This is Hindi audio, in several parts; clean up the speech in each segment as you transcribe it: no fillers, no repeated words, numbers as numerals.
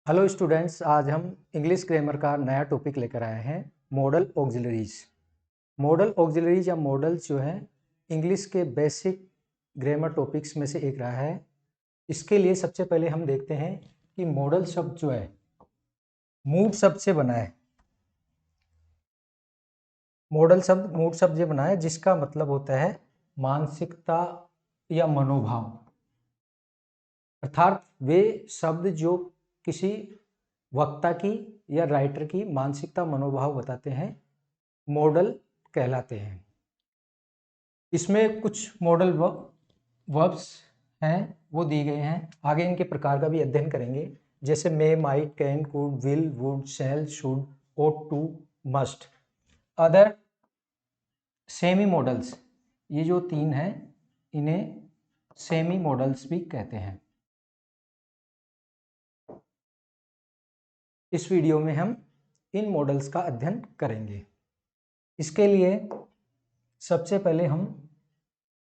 हेलो स्टूडेंट्स, आज हम इंग्लिश ग्रामर का नया टॉपिक लेकर आए हैं, मॉडल ऑक्सिलरीज। मॉडल ऑक्सिलरीज या मॉडल्स जो है इंग्लिश के बेसिक ग्रामर टॉपिक्स में से एक रहा है। इसके लिए सबसे पहले हम देखते हैं कि मॉडल शब्द जो है मूड शब्द से बना है। मॉडल शब्द मूड शब्द से बना है, जिसका मतलब होता है मानसिकता या मनोभाव, अर्थात वे शब्द जो किसी वक्ता की या राइटर की मानसिकता मनोभाव बताते हैं, मॉडल कहलाते हैं। इसमें कुछ मॉडल वर्ब्स हैं, वो दिए गए हैं। आगे इनके प्रकार का भी अध्ययन करेंगे, जैसे may, might, can, could, will, would, shall, should, ought to, must. Other semi modals, ये जो तीन हैं इन्हें सेमी मॉडल्स भी कहते हैं। इस वीडियो में हम इन मॉडल्स का अध्ययन करेंगे। इसके लिए सबसे पहले हम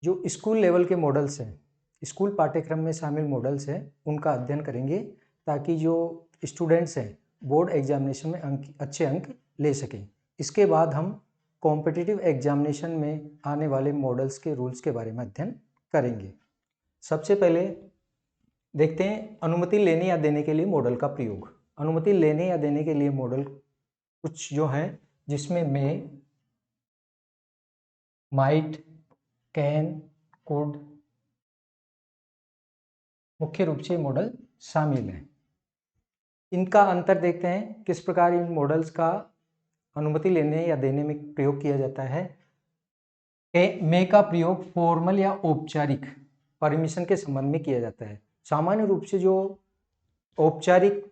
जो स्कूल लेवल के मॉडल्स हैं, स्कूल पाठ्यक्रम में शामिल मॉडल्स हैं, उनका अध्ययन करेंगे, ताकि जो स्टूडेंट्स हैं बोर्ड एग्जामिनेशन में अच्छे अंक ले सकें। इसके बाद हम कॉम्पिटिटिव एग्जामिनेशन में आने वाले मॉडल्स के रूल्स के बारे में अध्ययन करेंगे। सबसे पहले देखते हैं अनुमति लेने या देने के लिए मॉडल का प्रयोग। अनुमति लेने या देने के लिए मॉडल कुछ जो है, जिसमें मे, माइट, कैन, कुड मुख्य रूप से मॉडल शामिल हैं। इनका अंतर देखते हैं, किस प्रकार इन मॉडल्स का अनुमति लेने या देने में प्रयोग किया जाता है। मे का प्रयोग फॉर्मल या औपचारिक परमिशन के संबंध में किया जाता है। सामान्य रूप से जो औपचारिक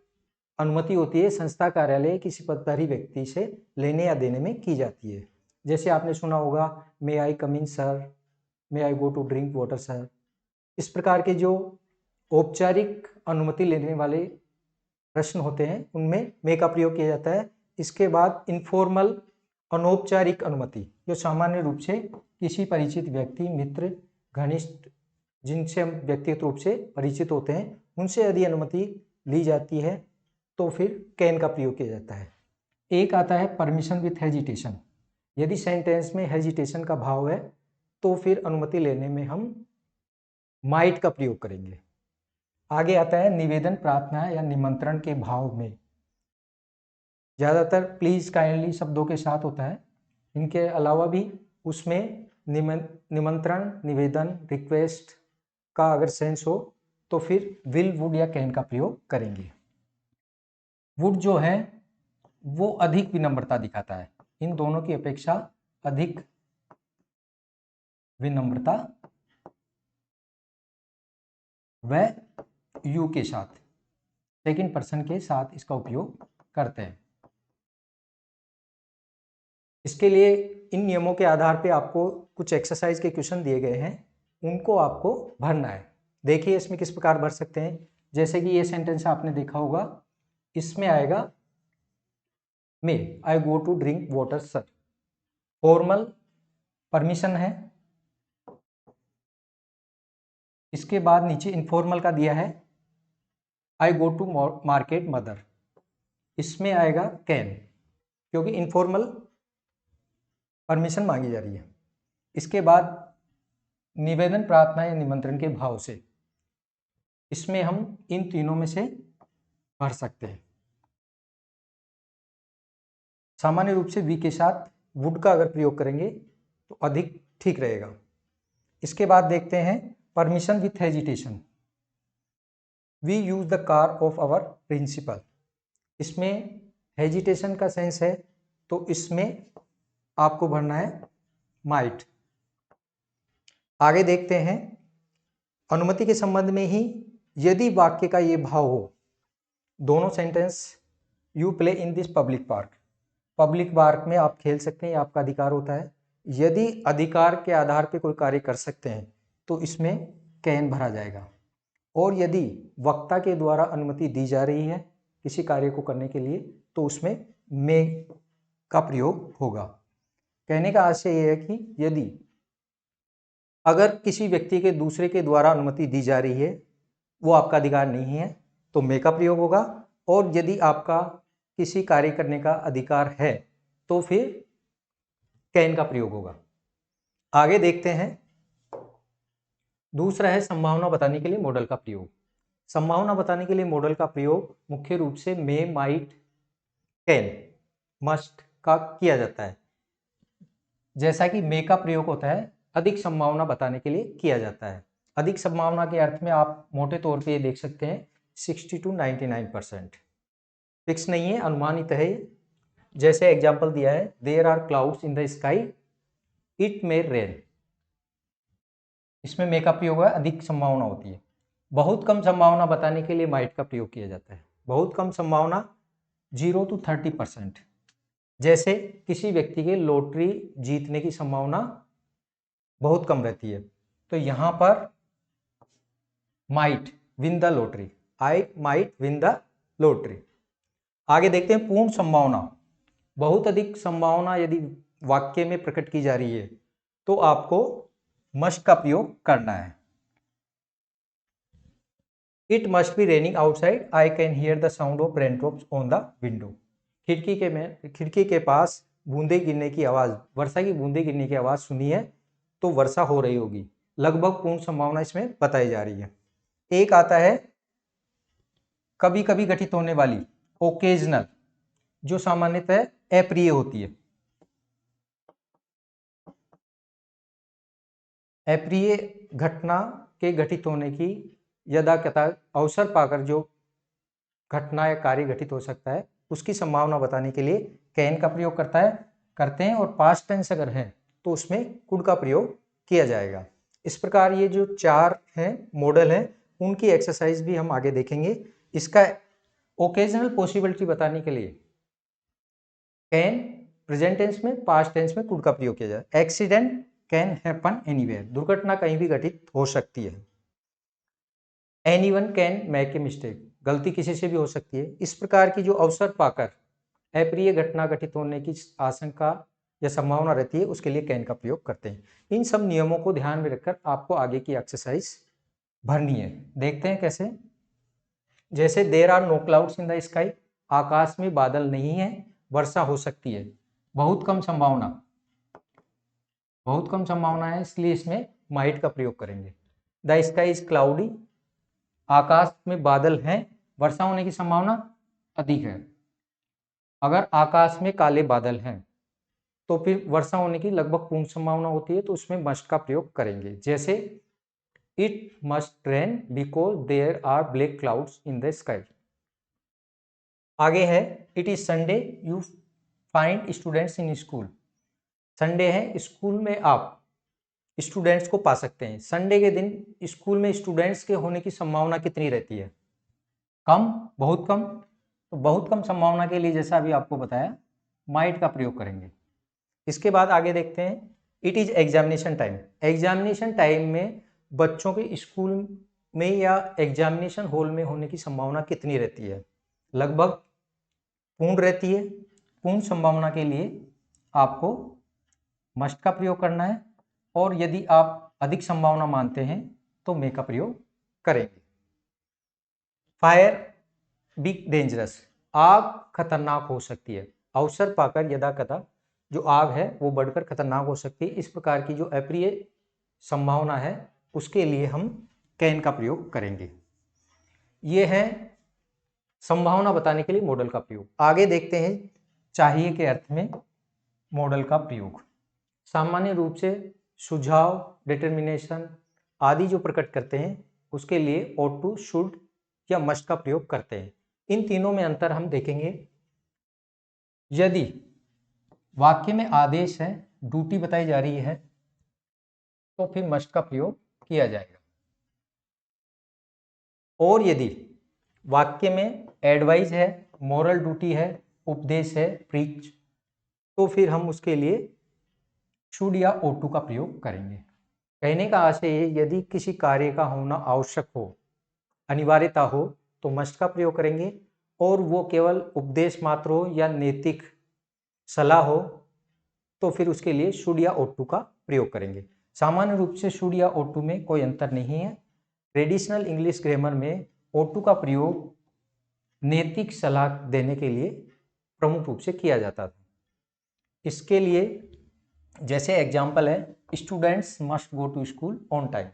अनुमति होती है संस्था कार्यालय किसी पदधारी व्यक्ति से लेने या देने में की जाती है। जैसे आपने सुना होगा, may I come in sir, may I go to drink water sir. इस प्रकार के जो औपचारिक अनुमति लेने वाले प्रश्न होते हैं उनमें मे का प्रयोग किया जाता है। इसके बाद इनफॉर्मल अनौपचारिक अनुमति, जो सामान्य रूप से किसी परिचित व्यक्ति, मित्र, घनिष्ठ, जिनसे हम व्यक्तिगत रूप से परिचित होते हैं, उनसे यदि अनुमति ली जाती है तो फिर कैन का प्रयोग किया जाता है। एक आता है परमिशन विथ हेजिटेशन। यदि सेंटेंस में हेजिटेशन का भाव है तो फिर अनुमति लेने में हम माइट का प्रयोग करेंगे। आगे आता है निवेदन, प्रार्थना या निमंत्रण के भाव में। ज़्यादातर प्लीज, काइंडली शब्दों के साथ होता है। इनके अलावा भी उसमें निमंत्रण, निवेदन, रिक्वेस्ट का अगर सेंस हो तो फिर विल, वुड या कैन का प्रयोग करेंगे। वुड जो है वो अधिक विनम्रता दिखाता है, इन दोनों की अपेक्षा अधिक विनम्रता व यू के साथ, सेकंड पर्सन के साथ इसका उपयोग करते हैं। इसके लिए इन नियमों के आधार पे आपको कुछ एक्सरसाइज के क्वेश्चन दिए गए हैं, उनको आपको भरना है। देखिए इसमें किस प्रकार भर सकते हैं। जैसे कि ये सेंटेंस आपने देखा होगा, इसमें आएगा may I go to drink water sir, formal permission है। इसके बाद नीचे इनफॉर्मल का दिया है I go to market mother, इसमें आएगा कैन, क्योंकि इनफॉर्मल परमिशन मांगी जा रही है। इसके बाद निवेदन, प्रार्थना या निमंत्रण के भाव से, इसमें हम इन तीनों में से भर सकते हैं। सामान्य रूप से वी के साथ वुड का अगर प्रयोग करेंगे तो अधिक ठीक रहेगा। इसके बाद देखते हैं permission with hesitation. We use the car of our principal, इसमें हेजिटेशन का सेंस है तो इसमें आपको भरना है माइट। आगे देखते हैं अनुमति के संबंध में ही, यदि वाक्य का ये भाव हो, दोनों sentence, you play in this public park, public park में आप खेल सकते हैं, आपका अधिकार होता है। यदि अधिकार के आधार पर कोई कार्य कर सकते हैं तो इसमें कैन भरा जाएगा। और यदि वक्ता के द्वारा अनुमति दी जा रही है किसी कार्य को करने के लिए तो उसमें मे का प्रयोग होगा। कहने का आशय यह है कि यदि अगर किसी व्यक्ति के दूसरे के द्वारा अनुमति दी जा रही है, वो आपका अधिकार नहीं है, तो मे का प्रयोग होगा। और यदि आपका किसी कार्य करने का अधिकार है तो फिर कैन का प्रयोग होगा। आगे देखते हैं, दूसरा है संभावना बताने के लिए मॉडल का प्रयोग। संभावना बताने के लिए मॉडल का प्रयोग मुख्य रूप से मे, माइट, कैन, मस्ट का किया जाता है। जैसा कि मे का प्रयोग होता है अधिक संभावना बताने के लिए किया जाता है। अधिक संभावना के अर्थ में आप मोटे तौर पे ये देख सकते हैं 60 to 99%। फिक्स नहीं है, अनुमानित है। जैसे एग्जाम्पल दिया है, there are clouds in the sky, it may rain. इसमें मे का प्रयोग है, अधिक संभावना होती है। बहुत कम संभावना बताने के लिए माइट का प्रयोग किया जाता है। बहुत कम संभावना 0 to 30%। जैसे किसी व्यक्ति के लॉटरी जीतने की संभावना बहुत कम रहती है, तो यहां पर might win the lottery, I might win the lottery. आगे देखते हैं पूर्ण संभावना। बहुत अधिक संभावना यदि वाक्य में प्रकट की जा रही है तो आपको मस्ट का प्रयोग करना है। It must be raining outside, I can hear the sound of rain drops on the window. खिड़की के पास बूंदे गिरने की आवाज, वर्षा की बूंदे गिरने की आवाज सुनी है, तो वर्षा हो रही होगी। लगभग पूर्ण संभावना इसमें बताई जा रही है। एक आता है कभी कभी घटित होने वाली, ओकेजनल, जो सामान्यतः अप्रिय होती है। अप्रिय घटना के घटित होने की यदाकथा अवसर पाकर जो घटना या कार्य घटित हो सकता है, उसकी संभावना बताने के लिए कैन का प्रयोग करते हैं। और पास्ट टेंस अगर है तो उसमें कुड का प्रयोग किया जाएगा। इस प्रकार ये जो 4 हैं मॉडल हैं, उनकी एक्सरसाइज भी हम आगे देखेंगे। इसका ओकेजनल पॉसिबिलिटी बताने के लिए कैन प्रेजेंट टेंस में, पास्ट टेंस में कुड का प्रयोग किया जाए। एक्सीडेंट कैन हैपन एनीवेयर, दुर्घटना कहीं भी घटित हो सकती है। Anyone can make a mistake, गलती किसी से भी हो सकती है। इस प्रकार की जो अवसर पाकर अप्रिय घटना घटित होने की आशंका या संभावना रहती है, उसके लिए कैन का प्रयोग करते हैं। इन सब नियमों को ध्यान में रखकर आपको आगे की एक्सरसाइज भरनी है। देखते हैं कैसे। जैसे there are no clouds in the sky, आकाश में बादल नहीं है, वर्षा हो सकती है। बहुत कम संभावना है, इसलिए इसमें माइट का प्रयोग करेंगे। द स्काई इज क्लाउडी, आकाश में बादल हैं, वर्षा होने की संभावना अधिक है। अगर आकाश में काले बादल हैं तो फिर वर्षा होने की लगभग पूर्ण संभावना होती है, तो उसमें मस्ट का प्रयोग करेंगे। जैसे it must rain because there are black clouds in the sky. आगे है it is Sunday you find students in school. Sunday है, स्कूल में आप स्टूडेंट्स को पा सकते हैं। संडे के दिन स्कूल में स्टूडेंट्स के होने की संभावना कितनी रहती है? कम, बहुत कम। तो बहुत कम संभावना के लिए जैसा अभी आपको बताया माइट का प्रयोग करेंगे। इसके बाद आगे देखते हैं it is examination time. Examination time में बच्चों के स्कूल में या एग्जामिनेशन हॉल में होने की संभावना कितनी रहती है? लगभग पूर्ण रहती है। पूर्ण संभावना के लिए आपको मस्ट का प्रयोग करना है, और यदि आप अधिक संभावना मानते हैं तो मे का प्रयोग करेंगे। फायर बी डेंजरस, आग खतरनाक हो सकती है। अवसर पाकर यदाकथा जो आग है वो बढ़कर खतरनाक हो सकती है। इस प्रकार की जो अप्रिय संभावना है उसके लिए हम कैन का प्रयोग करेंगे। ये है संभावना बताने के लिए मॉडल का प्रयोग। आगे देखते हैं चाहिए के अर्थ में मॉडल का प्रयोग। सामान्य रूप से सुझाव, डिटर्मिनेशन आदि जो प्रकट करते हैं उसके लिए ought to, should या must का प्रयोग करते हैं। इन तीनों में अंतर हम देखेंगे। यदि वाक्य में आदेश है, ड्यूटी बताई जा रही है, तो फिर मस्ट का प्रयोग किया जाएगा। और यदि वाक्य में एडवाइस है, मोरल ड्यूटी है, उपदेश है, प्रीच, तो फिर हम उसके लिए शुड या ought to का प्रयोग करेंगे। कहने का आशय है यदि किसी कार्य का होना आवश्यक हो, अनिवार्यता हो, तो मस्ट का प्रयोग करेंगे, और वो केवल उपदेश मात्र हो या नैतिक सलाह हो तो फिर उसके लिए शुड या ought to का प्रयोग करेंगे। सामान्य रूप से शुड या ought to में कोई अंतर नहीं है। ट्रेडिशनल इंग्लिश ग्रामर में ought to का प्रयोग नैतिक सलाह देने के लिए प्रमुख रूप से किया जाता था। इसके लिए जैसे एग्जाम्पल है, students must go to school on time.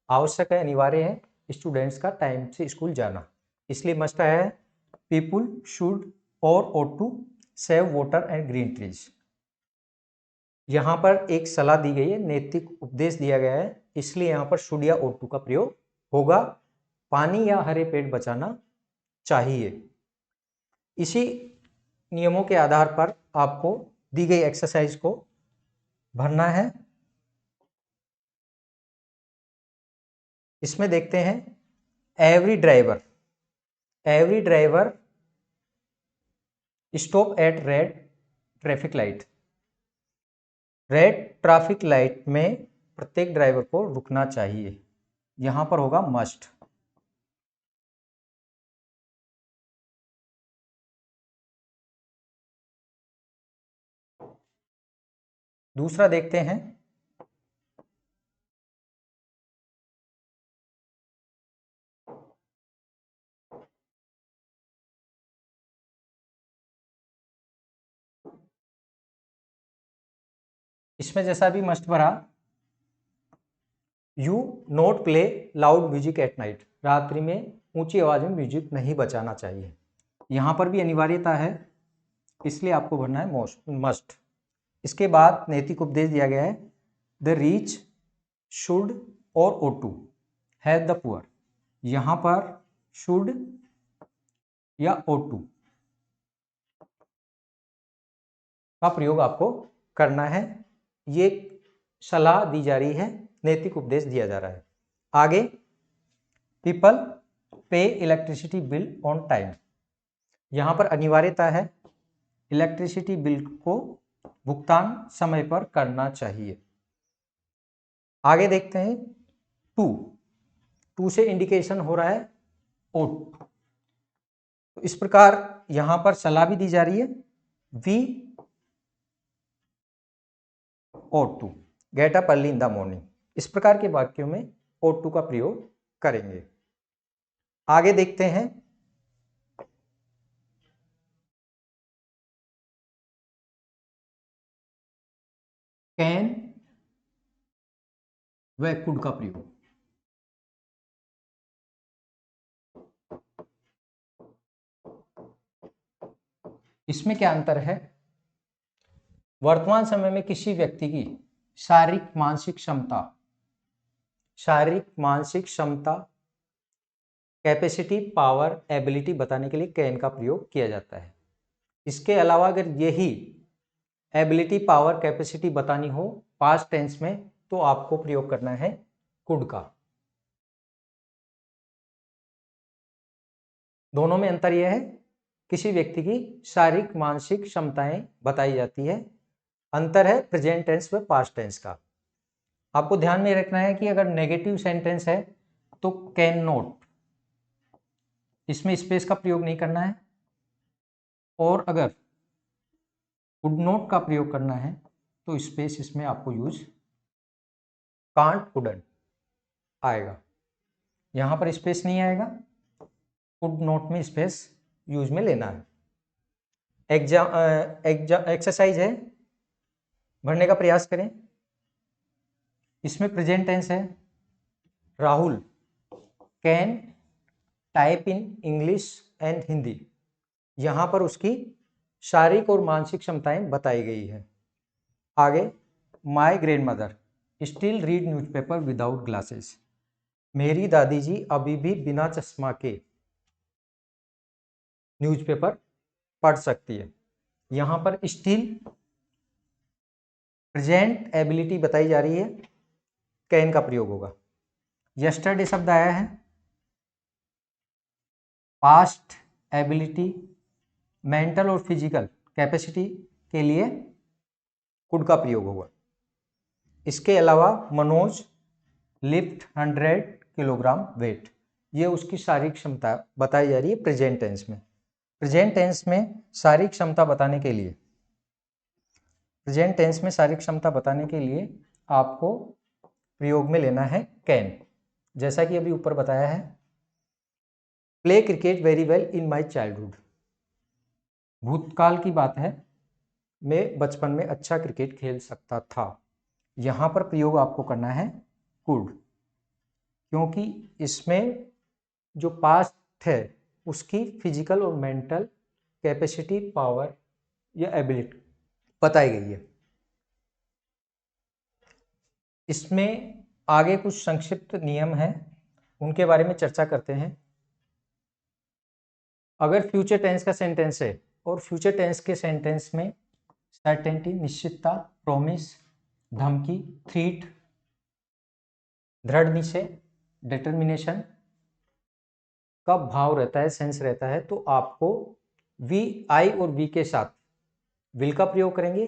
आवश्यक है, अनिवार्य है स्टूडेंट्स का टाइम से स्कूल जाना, इसलिए मस्ट है people should or ought to save water and green trees. यहाँ पर एक सलाह दी गई है, नैतिक उपदेश दिया गया है, इसलिए यहाँ पर शुड या ought टू का प्रयोग होगा। पानी या हरे पेड़ बचाना चाहिए। इसी नियमों के आधार पर आपको दी गई एक्सरसाइज को भरना है। इसमें देखते हैं, every driver stop at red traffic light. Red traffic light में प्रत्येक ड्राइवर को रुकना चाहिए, यहां पर होगा मस्ट। दूसरा देखते हैं, इसमें जैसा भी मस्ट भरा, you note play loud music at night. रात्रि में ऊंची आवाज में म्यूजिक नहीं बजाना चाहिए। यहां पर भी अनिवार्यता है, इसलिए आपको भरना है मस्ट। इसके बाद नैतिक उपदेश दिया गया है, the rich should or ought to help the poor. यहां पर शुड या ought टू का प्रयोग आपको करना है। ये सलाह दी जा रही है, नैतिक उपदेश दिया जा रहा है। आगे, पीपल पे इलेक्ट्रिसिटी बिल ऑन टाइम। यहां पर अनिवार्यता है, इलेक्ट्रिसिटी बिल को भुगतान समय पर करना चाहिए। आगे देखते हैं, टू से इंडिकेशन हो रहा है ought। तो इस प्रकार यहां पर सलाह भी दी जा रही है, we ought to get up early in the morning. इस प्रकार के वाक्यों में ought टू का प्रयोग करेंगे। आगे देखते हैं, कैन व कुड का प्रयोग। इसमें क्या अंतर है? वर्तमान समय में किसी व्यक्ति की शारीरिक मानसिक क्षमता कैपेसिटी, पावर, एबिलिटी बताने के लिए कैन का प्रयोग किया जाता है। इसके अलावा अगर यही एबिलिटी, पावर, कैपेसिटी बतानी हो पास्ट टेंस में, तो आपको प्रयोग करना है कुड का। दोनों में अंतर यह है, किसी व्यक्ति की शारीरिक मानसिक क्षमताएं बताई जाती है, अंतर है प्रेजेंट टेंस व पास्ट टेंस का। आपको ध्यान में रखना है कि अगर नेगेटिव सेंटेंस है तो कैन नॉट, इसमें स्पेस का प्रयोग नहीं करना है, और अगर कुड नॉट का प्रयोग करना है तो स्पेस इसमें आपको यूज कांट, कुडंट आएगा। यहां पर स्पेस नहीं आएगा, कुड नॉट में स्पेस यूज में लेना है। एक्सरसाइज है, भरने का प्रयास करें। इसमें प्रेजेंट टेंस है, Rahul can type in English and Hindi. यहां पर उसकी शारीरिक और मानसिक क्षमताएं बताई गई है। आगे, my grand mother still read newspaper without glasses. मेरी दादी जी अभी भी बिना चश्मा के न्यूज़पेपर पढ़ सकती है। यहां पर स्टिल प्रेजेंट एबिलिटी बताई जा रही है, कैन का प्रयोग होगा। यस्टरडे शब्द आया है, पास्ट एबिलिटी, मेंटल और फिजिकल कैपेसिटी के लिए कुड का प्रयोग होगा। इसके अलावा मनोज लिफ्ट 100 किलोग्राम वेट, ये उसकी शारीरिक क्षमता बताई जा रही है प्रेजेंट टेंस में। प्रेजेंट टेंस में शारीरिक क्षमता बताने के लिए, आपको प्रयोग में लेना है कैन, जैसा कि अभी ऊपर बताया है। Play cricket very well in my childhood. भूतकाल की बात है, मैं बचपन में अच्छा क्रिकेट खेल सकता था। यहाँ पर प्रयोग आपको करना है कुड, क्योंकि इसमें जो पास्ट है उसकी फिजिकल और मेंटल कैपेसिटी, पावर या एबिलिटी बताई गई है। इसमें आगे कुछ संक्षिप्त नियम हैं, उनके बारे में चर्चा करते हैं। अगर फ्यूचर टेंस का सेंटेंस है और फ्यूचर टेंस के सेंटेंस में सर्टेनिटी, निश्चितता, प्रॉमिस, धमकी, थ्रीट, दृढ़ निश्चय, डिटर्मिनेशन का भाव रहता है, सेंस रहता है, तो आपको वी, आई और वी के साथ विल का प्रयोग करेंगे।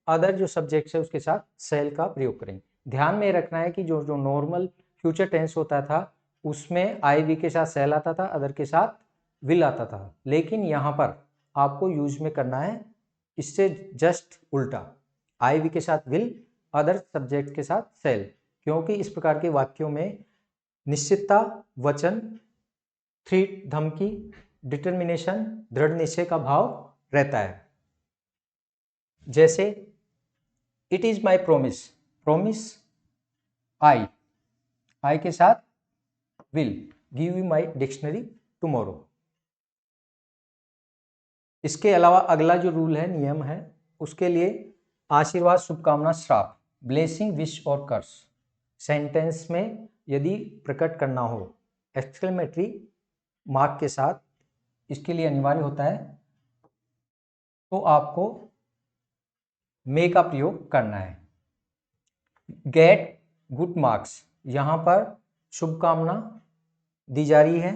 अदर जो सब्जेक्ट है उसके साथ सेल का प्रयोग करेंगे। ध्यान में रखना है कि जो नॉर्मल फ्यूचर टेंस होता था उसमें आई वी के साथ सेल आता था, अदर के साथ विल आता था। लेकिन यहाँ पर आपको यूज में करना है इससे जस्ट उल्टा, आई वी के साथ विल, अदर सब्जेक्ट के साथ सेल, क्योंकि इस प्रकार के वाक्यों में निश्चितता, वचन, थ्रीट, धमकी, डिटर्मिनेशन, दृढ़ निश्चय का भाव रहता है। जैसे it is my promise, promise I के साथ will, give you my dictionary tomorrow. इसके अलावा अगला जो रूल है, नियम है, उसके लिए आशीर्वाद, शुभकामना, श्राप, ब्लेसिंग, विश और कर्स सेंटेंस में यदि प्रकट करना हो एक्सक्लेमेटरी मार्क के साथ, इसके लिए अनिवार्य होता है, तो आपको मे का प्रयोग करना है। गेट गुड मार्क्स, यहाँ पर शुभकामना दी जा रही है,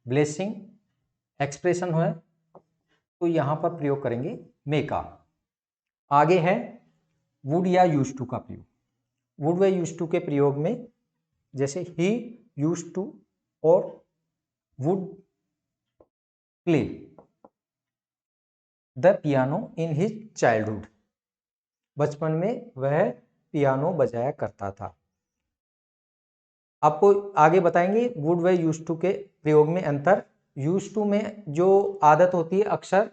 ब्लेसिंग एक्सप्रेशन है, तो यहाँ पर प्रयोग करेंगे मे का। आगे है वुड या यूज टू का प्रयोग। वुड व यूज टू के प्रयोग में जैसे ही यूज टू और would play the piano in his childhood, बचपन में वह पियानो बजाया करता था। आपको आगे बताएंगे वुड व यूज टू के प्रयोग में अंतर। यूज टू में जो आदत होती है अक्सर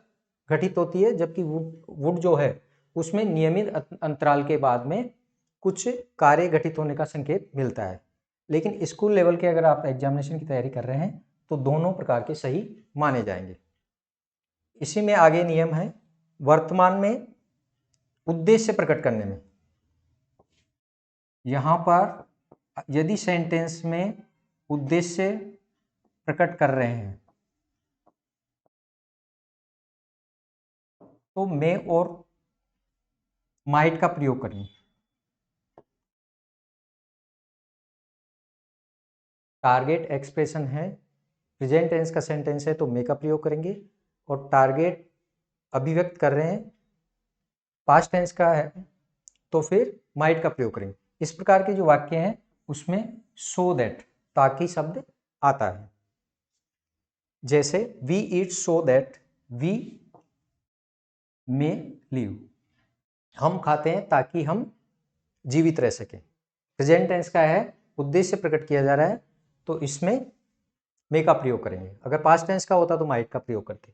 घटित होती है, जबकि वुड जो है उसमें नियमित अंतराल के बाद में कुछ कार्य घटित होने का संकेत मिलता है। लेकिन स्कूल लेवल के अगर आप एग्जामिनेशन की तैयारी कर रहे हैं तो दोनों प्रकार के सही माने जाएंगे। इसी में आगे नियम है वर्तमान में उद्देश्य प्रकट करने में। यहाँ पर यदि सेंटेंस में उद्देश्य प्रकट कर रहे हैं तो मे और माइट का प्रयोग करेंगे। टारगेट एक्सप्रेशन है, प्रेजेंट टेंस का सेंटेंस है तो मे का प्रयोग करेंगे, और टारगेट अभिव्यक्त कर रहे हैं पास्ट टेंस का है तो फिर माइट का प्रयोग करेंगे। इस प्रकार के जो वाक्य हैं उसमें सो दैट, ताकि शब्द आता है। जैसे we eat so that we may live, हम खाते हैं ताकि हम जीवित रह सकें। प्रेजेंट टेंस का है, उद्देश्य प्रकट किया जा रहा है तो इसमें मे का प्रयोग करेंगे। अगर पास्ट टेंस का होता तो माइट का प्रयोग करते।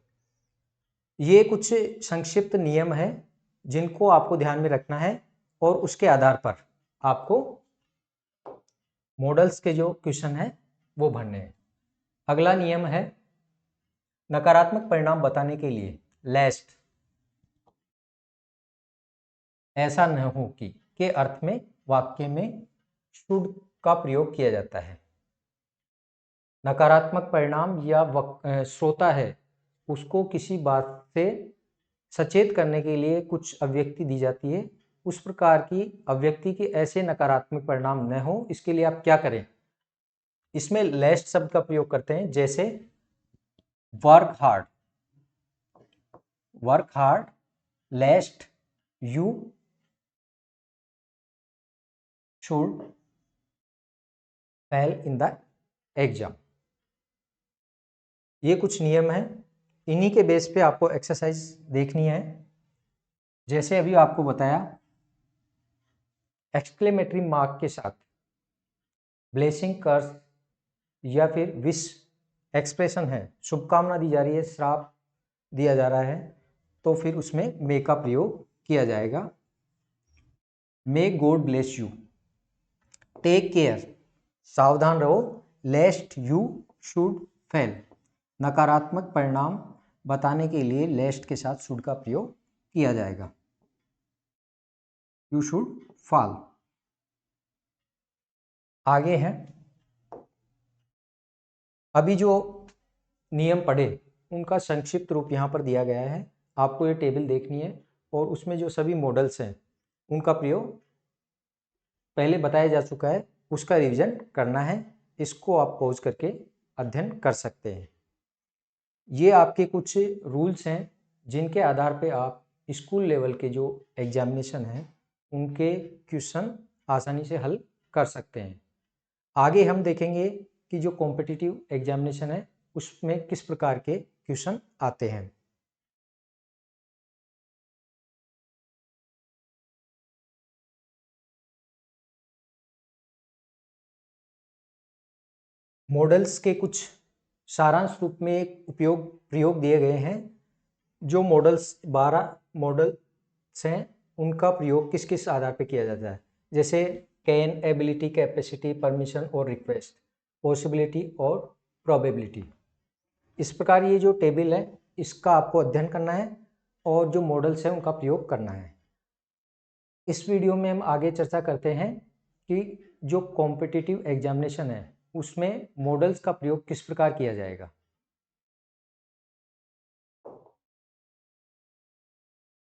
ये कुछ संक्षिप्त नियम है जिनको आपको ध्यान में रखना है और उसके आधार पर आपको मॉडल्स के जो क्वेश्चन है वो भरने हैं। अगला नियम है नकारात्मक परिणाम बताने के लिए लेस्ट, ऐसा न हो कि के अर्थ में वाक्य में शुड का प्रयोग किया जाता है। नकारात्मक परिणाम या श्रोता है उसको किसी बात से सचेत करने के लिए कुछ अभिव्यक्ति दी जाती है, उस प्रकार की अभिव्यक्ति के ऐसे नकारात्मक परिणाम न हो, इसके लिए आप क्या करें, इसमें लेस्ट शब्द का प्रयोग करते हैं। जैसे work hard, work hard लेस्ट you should fail in the exam. ये कुछ नियम है, इन्हीं के बेस पे आपको एक्सरसाइज देखनी है। जैसे अभी आपको बताया एक्सक्लेमेटरी मार्क के साथ ब्लेसिंग, कर्स या फिर विश एक्सप्रेशन है, शुभकामना दी जा रही है, श्राप दिया जा रहा है, तो फिर उसमें मे का प्रयोग किया जाएगा। May god bless you, take care, सावधान रहो, लेस्ट यू शुड फेल, नकारात्मक परिणाम बताने के लिए लेस्ट के साथ शुड का प्रयोग किया जाएगा, यू शुड फॉल। आगे हैं, अभी जो नियम पढ़े उनका संक्षिप्त रूप यहाँ पर दिया गया है, आपको ये टेबल देखनी है और उसमें जो सभी मॉडल्स हैं उनका प्रयोग पहले बताया जा चुका है, उसका रिवीजन करना है। इसको आप पॉज करके अध्ययन कर सकते हैं। ये आपके कुछ रूल्स हैं जिनके आधार पे आप स्कूल लेवल के जो एग्जामिनेशन हैं उनके क्वेश्चन आसानी से हल कर सकते हैं। आगे हम देखेंगे कि जो कॉम्पिटिटिव एग्जामिनेशन है उसमें किस प्रकार के क्वेश्चन आते हैं। मॉडल्स के कुछ सारांश रूप में एक प्रयोग दिए गए हैं। जो मॉडल्स 12 मॉडल्स हैं उनका प्रयोग किस किस आधार पर किया जाता है, जैसे कैन, एबिलिटी, कैपेसिटी, परमिशन और रिक्वेस्ट, पॉसिबिलिटी और प्रोबेबिलिटी। इस प्रकार ये जो टेबल है इसका आपको अध्ययन करना है और जो मॉडल्स हैं उनका प्रयोग करना है। इस वीडियो में हम आगे चर्चा करते हैं कि जो कॉम्पिटिटिव एग्जामिनेशन है उसमें मॉडल्स का प्रयोग किस प्रकार किया जाएगा।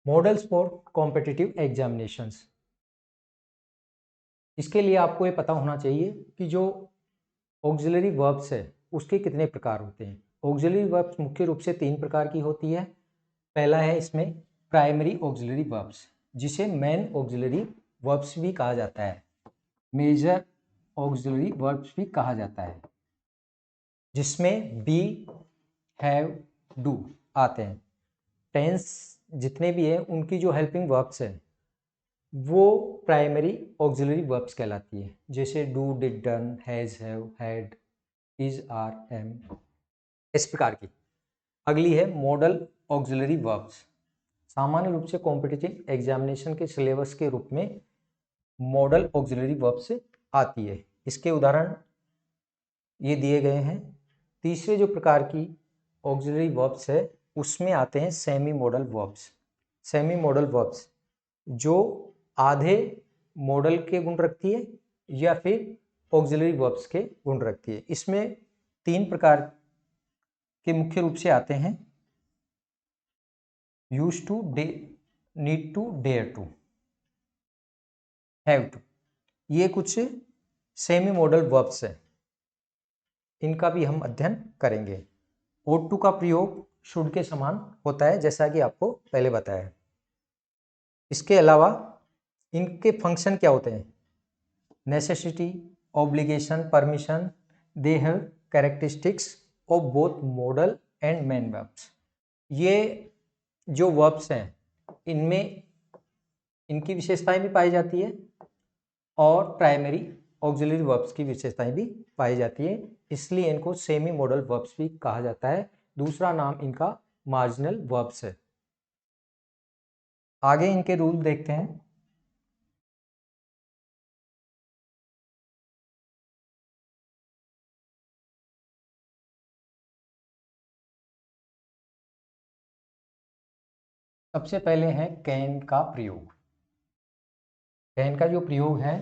मॉडल्स फॉर कॉम्पिटिटिव एग्जामिनेशंस, इसके लिए आपको ये पता होना चाहिए कि जो ऑक्सिलरी वर्ब्स है उसके कितने प्रकार होते हैं। ऑक्सिलरी वर्ब्स मुख्य रूप से 3 प्रकार की होती है। पहला है इसमें प्राइमरी ऑक्सिलरी वर्ब्स, जिसे मेन ऑक्सिलरी वर्ब्स भी कहा जाता है, मेजर ऑक्सिलरी वर्ब्स भी कहा जाता है, जिसमें बी, हैव, डू आते हैं। टेंस जितने भी हैं उनकी जो हेल्पिंग वर्ब्स है वो प्राइमरी ऑक्सिलरी वर्ब्स कहलाती है, जैसे do, did, done, has, have, had, is, are, am, इस प्रकार की। अगली है मॉडल ऑक्सिलरी वर्ब्स। सामान्य रूप से कॉम्पिटिटिव एग्जामिनेशन के सिलेबस के रूप में मॉडल ऑक्सिलरी वर्ब्स आती है। इसके उदाहरण ये दिए गए हैं। तीसरे जो प्रकार की ऑक्सिलरी वर्ब्स है उसमें आते हैं semi modal verbs. Semi modal verbs जो आधे मॉडल के गुण रखती है या फिर ऑक्सिलरी वर्ब्स के गुण रखती है। इसमें 3 प्रकार के मुख्य रूप से आते हैं, use to, need to, dare to, have to. ये कुछ सेमी मॉडल वर्ब्स है, इनका भी हम अध्ययन करेंगे। ought to का प्रयोग शुड के समान होता है, जैसा कि आपको पहले बताया है। इसके अलावा इनके फंक्शन क्या होते हैं, necessity, obligation, permission, they have characteristics of both model and main verbs. ये जो वर्ब्स हैं इनमें इनकी विशेषताएं भी पाई जाती है और प्राइमरी ऑक्सिलरी वर्ब्स की विशेषताएं भी पाई जाती है, इसलिए इनको सेमी मॉडल वर्ब्स भी कहा जाता है। दूसरा नाम इनका मार्जिनल वर्ब्स है। आगे इनके रूल देखते हैं। सबसे पहले है कैन का प्रयोग। कैन का जो प्रयोग है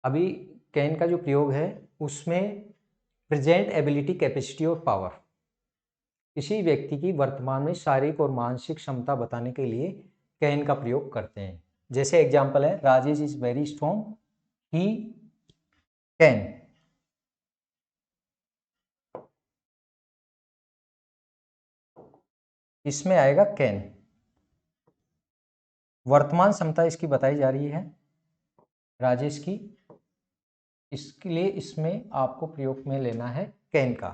अभी कैन का जो प्रयोग है उसमें प्रेजेंट एबिलिटी, कैपेसिटी और पावर, किसी व्यक्ति की वर्तमान में शारीरिक और मानसिक क्षमता बताने के लिए कैन का प्रयोग करते हैं। जैसे एग्जांपल है, Rajesh is very strong, he can. इसमें आएगा कैन। वर्तमान क्षमता इसकी बताई जा रही है राजेश की, इसके लिए इसमें आपको प्रयोग में लेना है कैन का।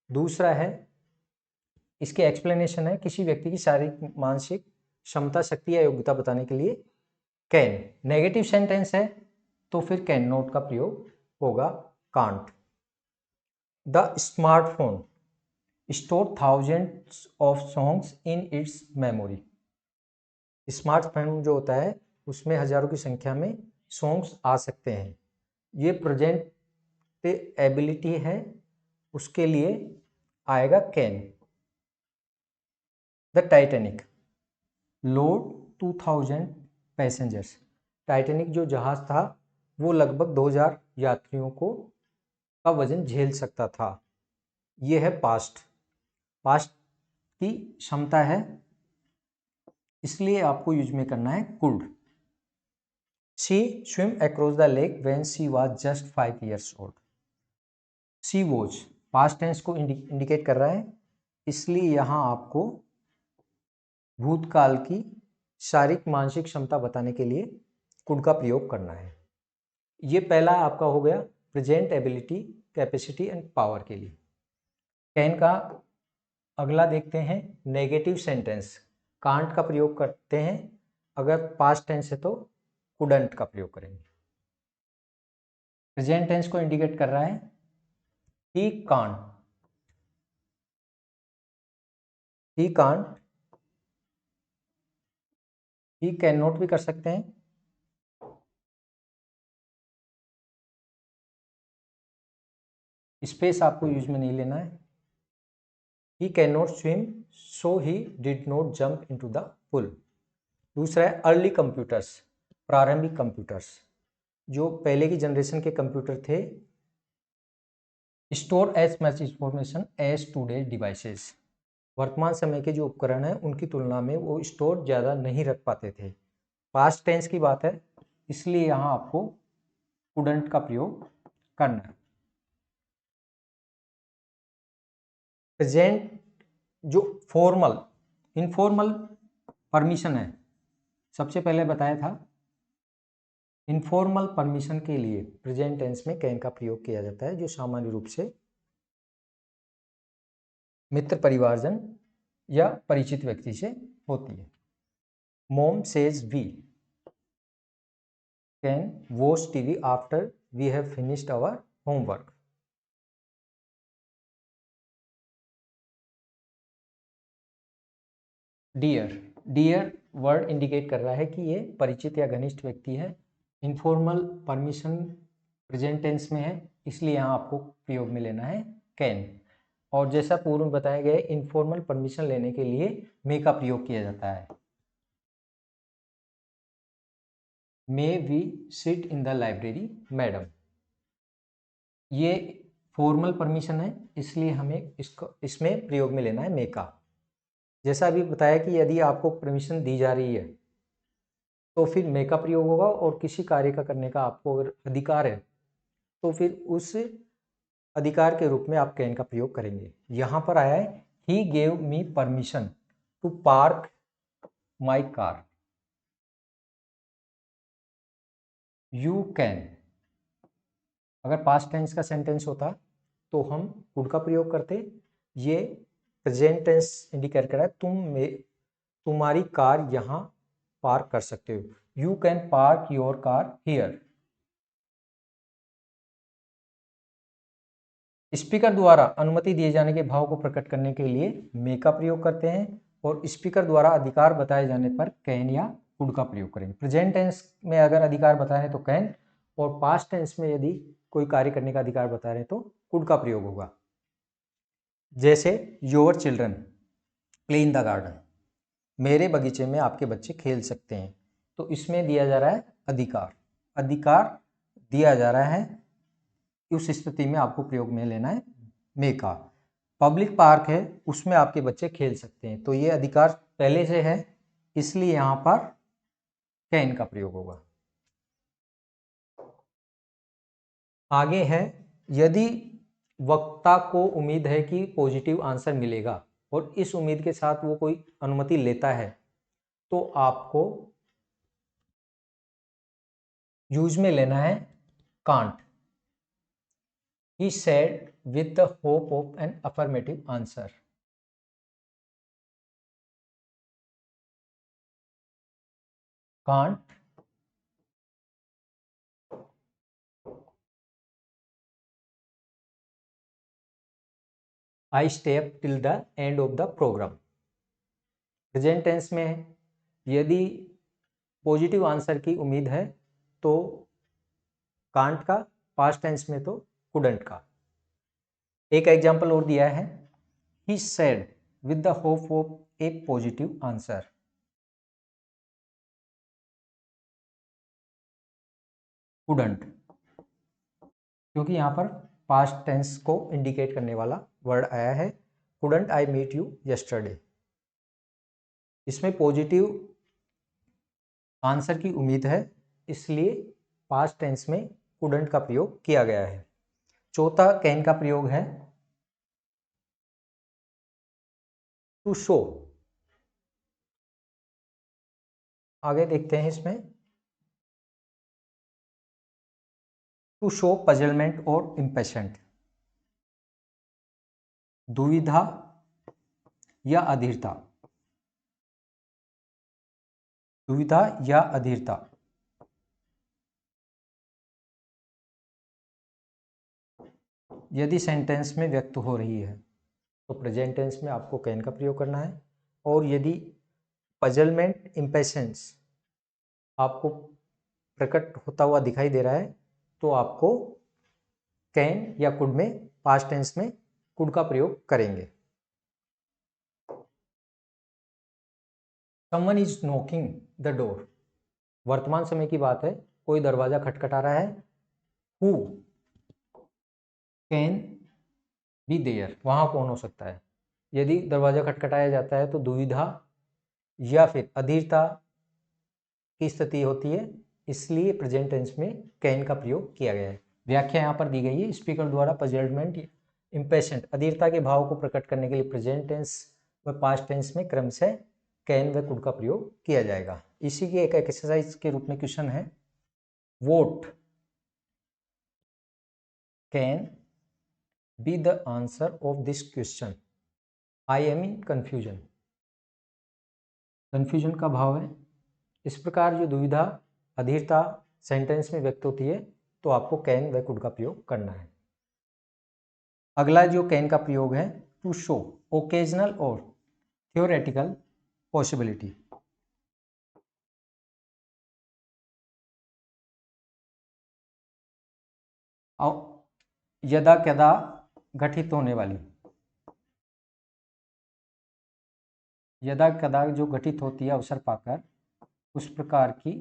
दूसरा है, इसके एक्सप्लेनेशन है, किसी व्यक्ति की शारीरिक, मानसिक क्षमता, शक्ति या योग्यता बताने के लिए कैन। नेगेटिव सेंटेंस है तो फिर कैन नॉट का प्रयोग होगा can't. The smartphone store thousands of songs in its memory. Smartphone जो होता है उसमें हजारों की संख्या में सॉन्ग्स आ सकते हैं। ये प्रेजेंट एबिलिटी है, उसके लिए आएगा can. The Titanic load 2000 passengers. Titanic जो जहाज था वो लगभग 2000 यात्रियों को का वजन झेल सकता था। ये है पास्ट। पास्ट की क्षमता है, इसलिए आपको यूज में करना है could. She swim across the lake when she was just 5 years old। She was past tense को इंडिकेट कर रहा है, इसलिए यहाँ आपको भूतकाल की शारीरिक मानसिक क्षमता बताने के लिए कुड का प्रयोग करना है। ये पहला आपका हो गया present ability, capacity and power के लिए। कैन का अगला देखते हैं नेगेटिव सेंटेंस। कांट का प्रयोग करते हैं, अगर पास्ट टेंस है तो कुडंट का प्रयोग करेंगे। प्रेजेंट टेंस को इंडिकेट कर रहा है he can't, he can't, he can not भी कर सकते हैं। स्पेस आपको यूज में नहीं लेना है। He can not swim so he did not jump into the pool. दूसरा है अर्ली कंप्यूटर्स, प्रारंभिक कंप्यूटर्स। जो पहले की जनरेशन के कंप्यूटर थे, store as much information as today devices. वर्तमान समय के जो उपकरण हैं उनकी तुलना में वो स्टोर ज़्यादा नहीं रख पाते थे। पास्ट टेंस की बात है, इसलिए यहाँ आपको कुडंट का प्रयोग करना है। प्रेजेंट जो फॉर्मल इनफॉर्मल परमिशन है, सबसे पहले बताया था इनफॉर्मल परमिशन के लिए प्रेजेंट टेंस में कैन का प्रयोग किया जाता है, जो सामान्य रूप से मित्र परिवारजन या परिचित व्यक्ति से होती है। Mom says we can watch TV after we have finished our homework. Dear, dear word indicate कर रहा है कि ये परिचित या घनिष्ठ व्यक्ति है। इनफॉर्मल परमिशन प्रेजेंट टेंस में है, इसलिए यहाँ आपको प्रयोग में लेना है कैन। और जैसा पूर्व में बताया गया, इनफॉर्मल परमिशन लेने के लिए मे का प्रयोग किया जाता है। May we sit in the library madam. ये फॉर्मल परमिशन है, इसलिए हमें इसमें प्रयोग में लेना है मे का। जैसा अभी बताया कि यदि आपको परमिशन दी जा रही है तो फिर मे का प्रयोग होगा, और किसी कार्य का करने का आपको अगर अधिकार है तो फिर उस अधिकार के रूप में आप कैन का प्रयोग करेंगे। यहाँ पर आया है he gave me permission to park my car. You can, अगर पास्ट टेंस का सेंटेंस होता तो हम कुड का प्रयोग करते। ये प्रेजेंट टेंस इंडिकेट कर रहा है तुम्हारी कार यहाँ पार्क कर सकते हो। You can park your car here. Speaker द्वारा अनुमति दिए जाने के भाव को प्रकट करने के लिए मे का प्रयोग करते हैं, और स्पीकर द्वारा अधिकार बताए जाने पर कैन या कुड का प्रयोग करेंगे। प्रेजेंट टेंस में अगर अधिकार बताए हैं तो कैन, और पास्ट टेंस में यदि कोई कार्य करने का अधिकार बता रहे हैं तो कुड का प्रयोग होगा। जैसे your children play in the garden, मेरे बगीचे में आपके बच्चे खेल सकते हैं, तो इसमें दिया जा रहा है अधिकार। अधिकार दिया जा रहा है, उस स्थिति में आपको प्रयोग में लेना है मे का। पब्लिक पार्क है, उसमें आपके बच्चे खेल सकते हैं, तो ये अधिकार पहले से है, इसलिए यहाँ पर कैन का प्रयोग होगा। आगे है यदि वक्ता को उम्मीद है कि पॉजिटिव आंसर मिलेगा और इस उम्मीद के साथ वो कोई अनुमति लेता है, तो आपको यूज में लेना है can't. He said with the hope of an affirmative answer। Can't I stay up till the end of the programme. Present tense में है, यदि पॉजिटिव आंसर की उम्मीद है तो कांट का, पास्ट टेंस में तो कुडंट का। एक एग्जाम्पल और दिया है, he said with the hope of A positive answer. Couldn't, क्योंकि यहाँ पर पास्ट टेंस को इंडिकेट करने वाला वर्ड आया है, couldn't I meet you yesterday. इसमें पॉजिटिव आंसर की उम्मीद है, इसलिए पास्ट टेंस में कुडंट का प्रयोग किया गया है। चौथा कैन का प्रयोग है टू शो। आगे देखते हैं इसमें, टू शो पजलमेंट और इम्पेशेंट, दुविधा या अधीरता, दुविधा या अधीरता। यदि सेंटेंस में व्यक्त हो रही है तो प्रेजेंट टेंस में आपको कैन का प्रयोग करना है, और यदि पजलमेंट, इम्पेशेंस आपको प्रकट होता हुआ दिखाई दे रहा है तो आपको कैन या कुड में, पास्ट टेंस में कुड का प्रयोग करेंगे। Someone is knocking the door, वर्तमान समय की बात है, कोई दरवाजा खटखटा रहा है। हु कैन बी देयर, वहां कौन हो सकता है। यदि दरवाजा खटखटाया जाता है तो दुविधा या फिर अधीरता की स्थिति होती है, इसलिए प्रेजेंट टेंस में कैन का प्रयोग किया गया है। व्याख्या यहाँ पर दी गई है, स्पीकर द्वारा पजलमेंट, इम्पेशेंट, अधीरता के भाव को प्रकट करने के लिए प्रेजेंट टेंस व पास्ट टेंस में क्रमशः कैन व कुड का प्रयोग किया जाएगा। इसी के एक एक्सरसाइज के रूप में क्वेश्चन है, vote can be the answer of this question, I am in confusion. Confusion का भाव है। इस प्रकार जो दुविधा, अधीरता सेंटेंस में व्यक्त होती है तो आपको कैन व कुड का प्रयोग करना है। अगला जो कैन का प्रयोग है, टू शो ओकेजनल और थियोरेटिकल पॉसिबिलिटी। यदा कदा घटित होने वाली, यदा कदा जो घटित होती है अवसर पाकर, उस प्रकार की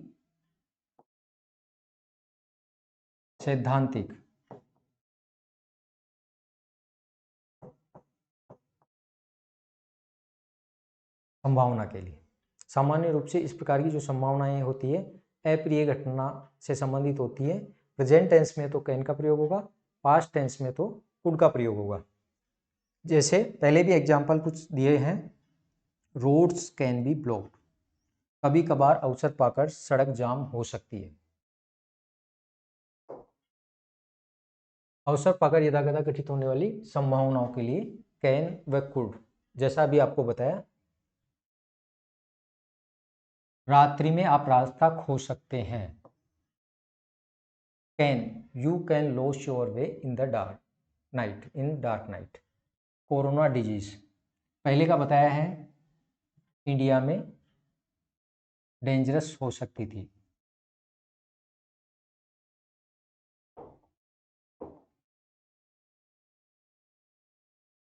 सैद्धांतिक संभावना के लिए। सामान्य रूप से इस प्रकार की जो संभावनाएं होती है अप्रिय घटना से संबंधित होती है। प्रेजेंट टेंस में तो कैन का प्रयोग होगा, पास्ट टेंस में तो कुड का प्रयोग होगा। जैसे पहले भी एग्जाम्पल कुछ दिए हैं, रोड्स कैन बी ब्लॉक्ड, कभी कभार अवसर पाकर सड़क जाम हो सकती है। अवसर पाकर यदा कदा घटित होने वाली संभावनाओं के लिए कैन व कुड, जैसा अभी आपको बताया, रात्रि में आप रास्ता खो सकते हैं। Can, you can loss your way in the dark night, in dark night. Corona disease पहले का बताया है, इंडिया में डेंजरस हो सकती थी।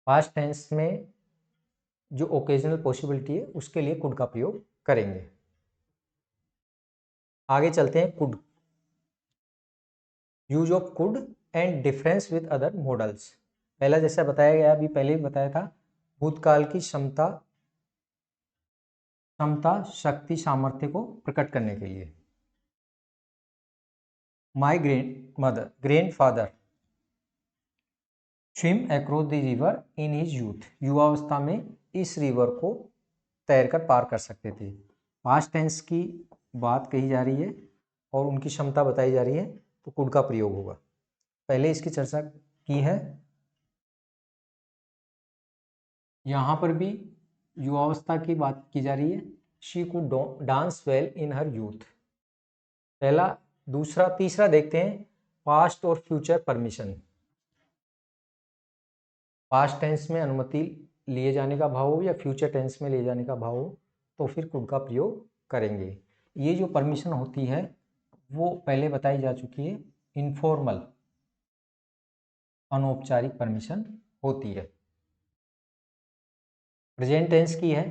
पास्ट टेंस में जो ओकेजनल पॉसिबिलिटी है उसके लिए कुड का प्रयोग करेंगे। आगे चलते हैं, could, use of could and difference with other models. पहला जैसा बताया गया, अभी पहले भी बताया था, भूतकाल की क्षमता, शक्ति, सामर्थ्य को प्रकट करने के लिए। My grand father swim across the river in his youth, युवावस्था में इस रिवर को तैरकर पार कर सकते थे। पास्ट टेंस की बात कही जा रही है और उनकी क्षमता बताई जा रही है तो कुड का प्रयोग होगा। पहले इसकी चर्चा की है। यहाँ पर भी युवावस्था की बात की जा रही है। She could dance well in her youth. पहला, दूसरा, तीसरा देखते हैं, पास्ट और फ्यूचर परमिशन। पास्ट टेंस में अनुमति लिए जाने का भाव हो या फ्यूचर टेंस में लिए जाने का भाव हो तो फिर कुड का प्रयोग करेंगे। ये जो परमिशन होती है वो पहले बताई जा चुकी है, इनफॉर्मल अनौपचारिक परमिशन होती है। प्रेजेंट टेंस की है,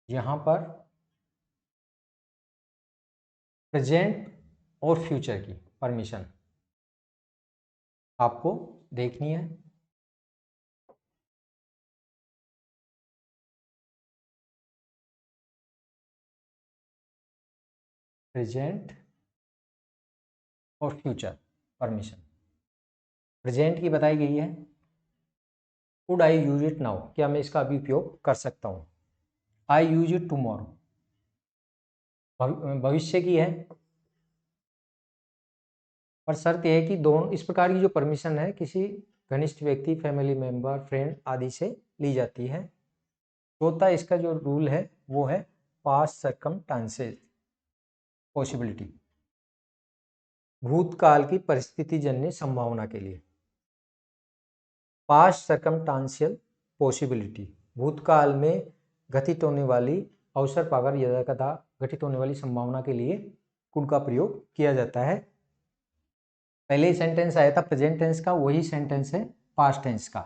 यहाँ पर प्रेजेंट और फ्यूचर की परमिशन आपको देखनी है। प्रेजेंट और फ्यूचर परमिशन। प्रेजेंट की बताई गई है, could I use it now, क्या मैं इसका अभी उपयोग कर सकता हूँ। आई यूज इट टुमारो, भविष्य की है, पर शर्त यह है कि दोनों इस प्रकार की जो परमिशन है किसी घनिष्ठ व्यक्ति, फैमिली मेंबर, फ्रेंड आदि से ली जाती है। चौथा इसका जो रूल है वो है पास्ट सर्कमस्टांसेस पॉसिबिलिटी, भूतकाल की परिस्थिति जन्य संभावना के लिए। पास्ट सर्कमस्टांशियल पॉसिबिलिटी, भूतकाल में घटित होने वाली, अवसर पाकर यदाकदा घटित होने वाली संभावना के लिए कुड का प्रयोग किया जाता है। पहले ही सेंटेंस आया था प्रेजेंट टेंस का, वही सेंटेंस है पास्ट टेंस का।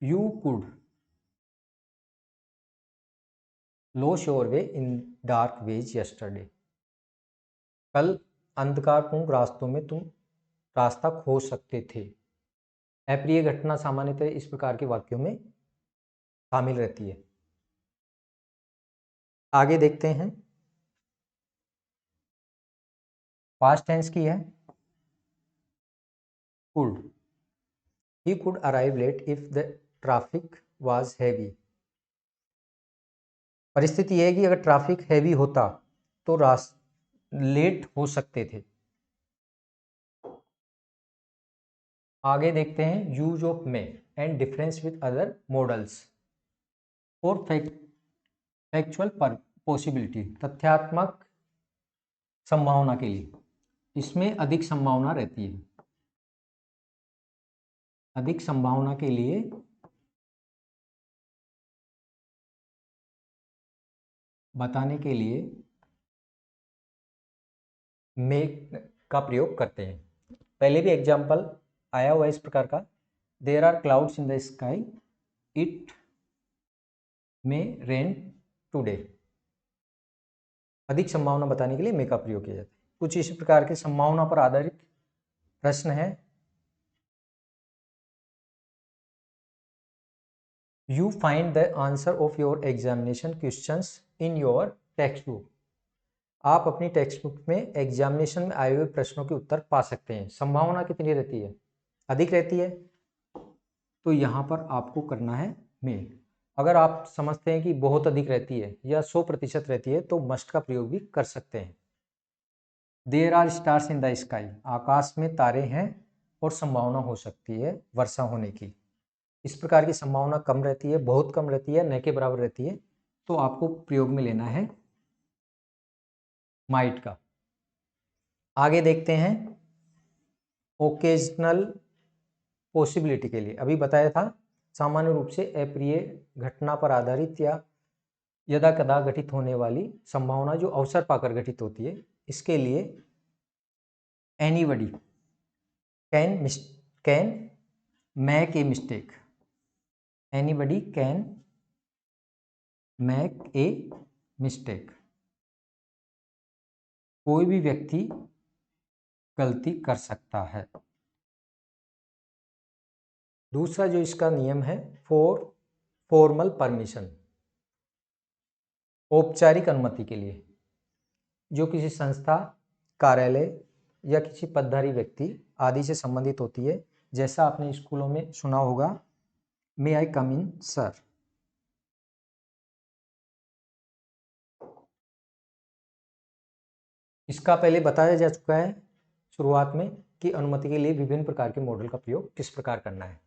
You could lose your way in dark ways yesterday, कल अंधकारपूर्ण रास्तों में तुम रास्ता खो सकते थे। अप्रिय घटना सामान्यतः इस प्रकार के वाक्यों में शामिल रहती है। आगे देखते हैं, पास्ट टेंस की है, could, he could arrive late if the traffic was heavy. परिस्थिति यह है कि अगर ट्रैफिक हैवी होता तो लेट हो सकते थे। आगे देखते हैं, use of May and difference with other models और फैक्चुअल पॉसिबिलिटी, तथ्यात्मक संभावना के लिए इसमें अधिक संभावना रहती है। अधिक संभावना के लिए बताने के लिए मेक का प्रयोग करते हैं। पहले भी एग्जाम्पल आया हुआ है इस प्रकार का, there are clouds in the sky, it may rain today. अधिक संभावना बताने के लिए मे का प्रयोग किया जाता है। कुछ इस प्रकार के संभावना पर आधारित प्रश्न है। You find the answer of your examination questions in your text book, आप अपनी टेक्स्ट बुक में एग्जामिनेशन में आए हुए प्रश्नों के उत्तर पा सकते हैं। संभावना कितनी रहती है? अधिक रहती है, तो यहाँ पर आपको करना है मे। अगर आप समझते हैं कि बहुत अधिक रहती है या 100% रहती है तो मस्ट का प्रयोग भी कर सकते हैं। There are stars in the sky, आकाश में तारे हैं और संभावना हो सकती है वर्षा होने की। इस प्रकार की संभावना कम रहती है, बहुत कम रहती है, न के बराबर रहती है, तो आपको प्रयोग में लेना है माइट का। आगे देखते हैं, ओकेजनल पॉसिबिलिटी के लिए अभी बताया था, सामान्य रूप से अप्रिय घटना पर आधारित या यदा कदा घटित होने वाली संभावना जो अवसर पाकर घटित होती है, इसके लिए anybody can make a mistake, anybody can make a mistake, कोई भी व्यक्ति गलती कर सकता है। दूसरा जो इसका नियम है, फॉर्मल परमिशन, औपचारिक अनुमति के लिए, जो किसी संस्था, कार्यालय या किसी पदधारी व्यक्ति आदि से संबंधित होती है। जैसा आपने स्कूलों में सुना होगा, may I come in sir. इसका पहले बताया जा चुका है शुरुआत में कि अनुमति के लिए विभिन्न प्रकार के मॉडल का प्रयोग किस प्रकार करना है।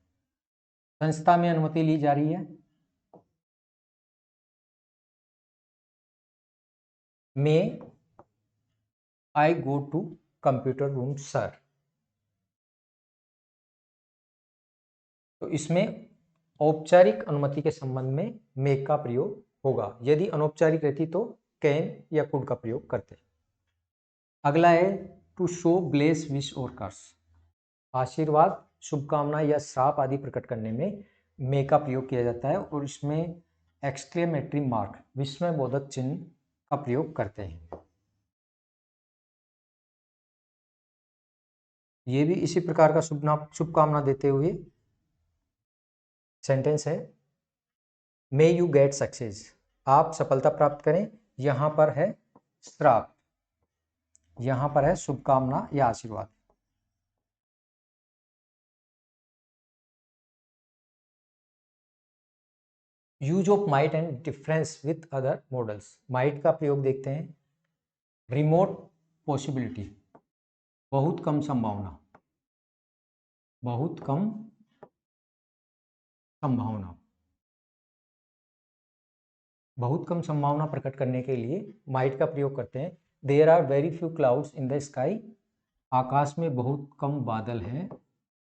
संस्था में अनुमति ली जा रही है, may I go to computer room sir. तो इसमें औपचारिक अनुमति के संबंध में मे का प्रयोग होगा, यदि अनौपचारिक रहती तो कैन या कुड का प्रयोग करते। अगला है टू शो ब्लेस विश और कर्स। आशीर्वाद, शुभकामना या श्राप आदि प्रकट करने में मे का प्रयोग किया जाता है और इसमें एक्सक्लेमेटरी मार्क, विस्मयबोधक चिन्ह का प्रयोग करते हैं। ये भी इसी प्रकार का शुभकामना देते हुए सेंटेंस है। मे यू गेट सक्सेस, आप सफलता प्राप्त करें। यहां पर है श्राप, यहां पर है शुभकामना या आशीर्वाद। Use of might and difference with other models. Might का प्रयोग देखते हैं। रिमोट पॉसिबिलिटी, बहुत कम संभावना, बहुत कम संभावना। बहुत कम संभावना प्रकट करने के लिए माइट का प्रयोग करते हैं। There are very few clouds in the sky, आकाश में बहुत कम बादल हैं,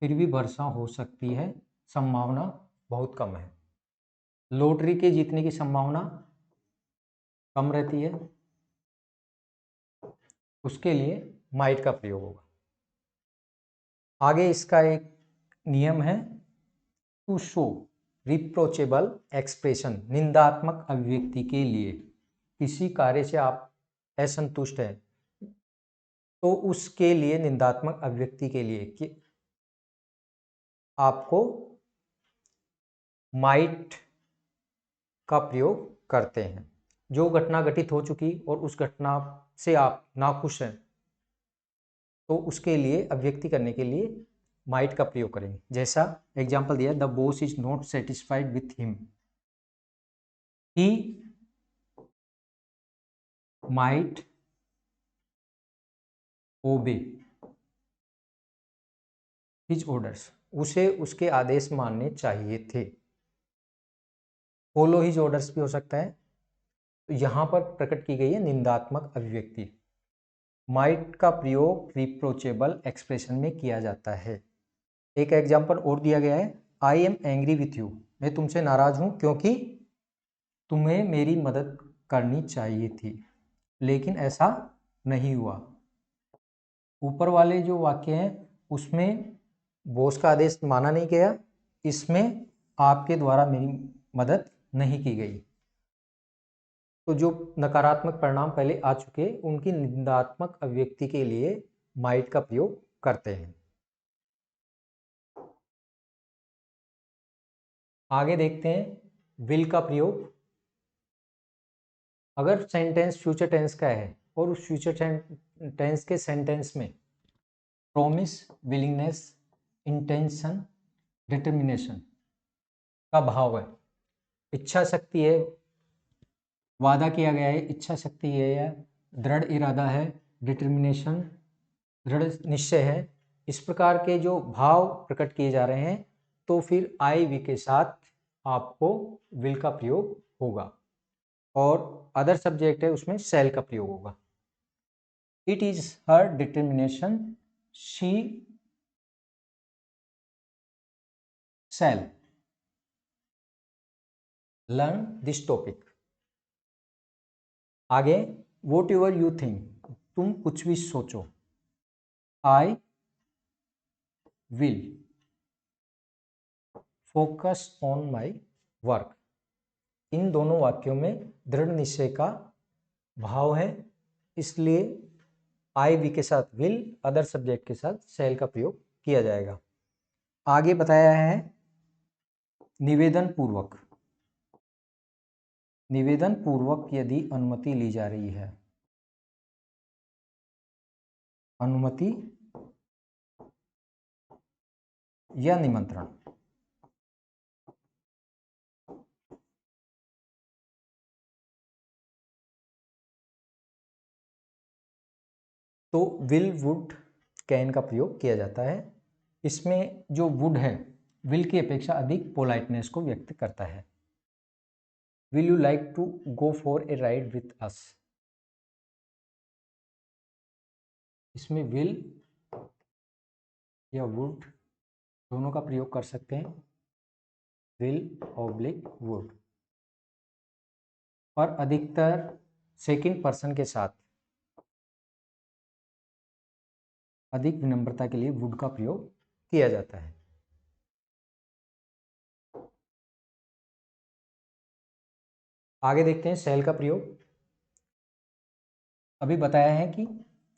फिर भी वर्षा हो सकती है, संभावना बहुत कम है। लॉटरी के जीतने की संभावना कम रहती है, उसके लिए माइट का प्रयोग होगा। आगे इसका एक नियम है टू शो रिप्रोचेबल एक्सप्रेशन। निंदात्मक अभिव्यक्ति के लिए, किसी कार्य से आप असंतुष्ट हैं तो उसके लिए निंदात्मक अभिव्यक्ति के लिए कि आपको माइट का प्रयोग करते हैं। जो घटना घटित हो चुकी और उस घटना से आप नाखुश हैं तो उसके लिए अभिव्यक्ति करने के लिए माइट का प्रयोग करेंगे। जैसा एग्जाम्पल दिया, the boss is not satisfied with him, he might ओबे हिज ऑर्डर्स, उसे उसके आदेश मानने चाहिए थे। फॉलो हिज ऑर्डर्स भी हो सकता है। तो यहां पर प्रकट की गई है निंदात्मक अभिव्यक्ति। माइट का प्रयोग रिप्रोचेबल एक्सप्रेशन में किया जाता है। एक एग्जाम्पल और दिया गया है, I am angry with you, मैं तुमसे नाराज हूं क्योंकि तुम्हें मेरी मदद करनी चाहिए थी लेकिन ऐसा नहीं हुआ। ऊपर वाले जो वाक्य हैं उसमें बॉस का आदेश माना नहीं गया, इसमें आपके द्वारा मेरी मदद नहीं की गई। तो जो नकारात्मक परिणाम पहले आ चुके उनकी निंदात्मक अभिव्यक्ति के लिए माइट का प्रयोग करते हैं। आगे देखते हैं विल का प्रयोग। अगर सेंटेंस फ्यूचर टेंस का है और उस फ्यूचर टेंस के सेंटेंस में प्रॉमिस, विलिंगनेस, इंटेंशन, डिटर्मिनेशन का भाव है, इच्छा शक्ति है, वादा किया गया है, इच्छा शक्ति है या दृढ़ इरादा है, डिटर्मिनेशन दृढ़ निश्चय है, इस प्रकार के जो भाव प्रकट किए जा रहे हैं तो फिर आई वी के साथ आपको विल का प्रयोग होगा और अदर सब्जेक्ट है उसमें शैल का प्रयोग होगा। It is her determination she shall learn this topic. आगे वॉट एवर यू थिंक, तुम कुछ भी सोचो। I will focus on my work. इन दोनों वाक्यों में दृढ़ निश्चय का भाव है, इसलिए आई वी के साथ विल, अदर सब्जेक्ट के साथ शैल का प्रयोग किया जाएगा। आगे बताया है निवेदन पूर्वक। निवेदन पूर्वक यदि अनुमति ली जा रही है, अनुमति या निमंत्रण, तो विल, वुड, कैन का प्रयोग किया जाता है। इसमें जो वुड है विल की अपेक्षा अधिक पोलाइटनेस को व्यक्त करता है। Will you like to go for a ride with us, इसमें विल या वुड दोनों का प्रयोग कर सकते हैं। विल वुड, और अधिकतर सेकंड पर्सन के साथ अधिक विनम्रता के लिए वुड का प्रयोग किया जाता है। आगे देखते हैं शैल का प्रयोग। अभी बताया है कि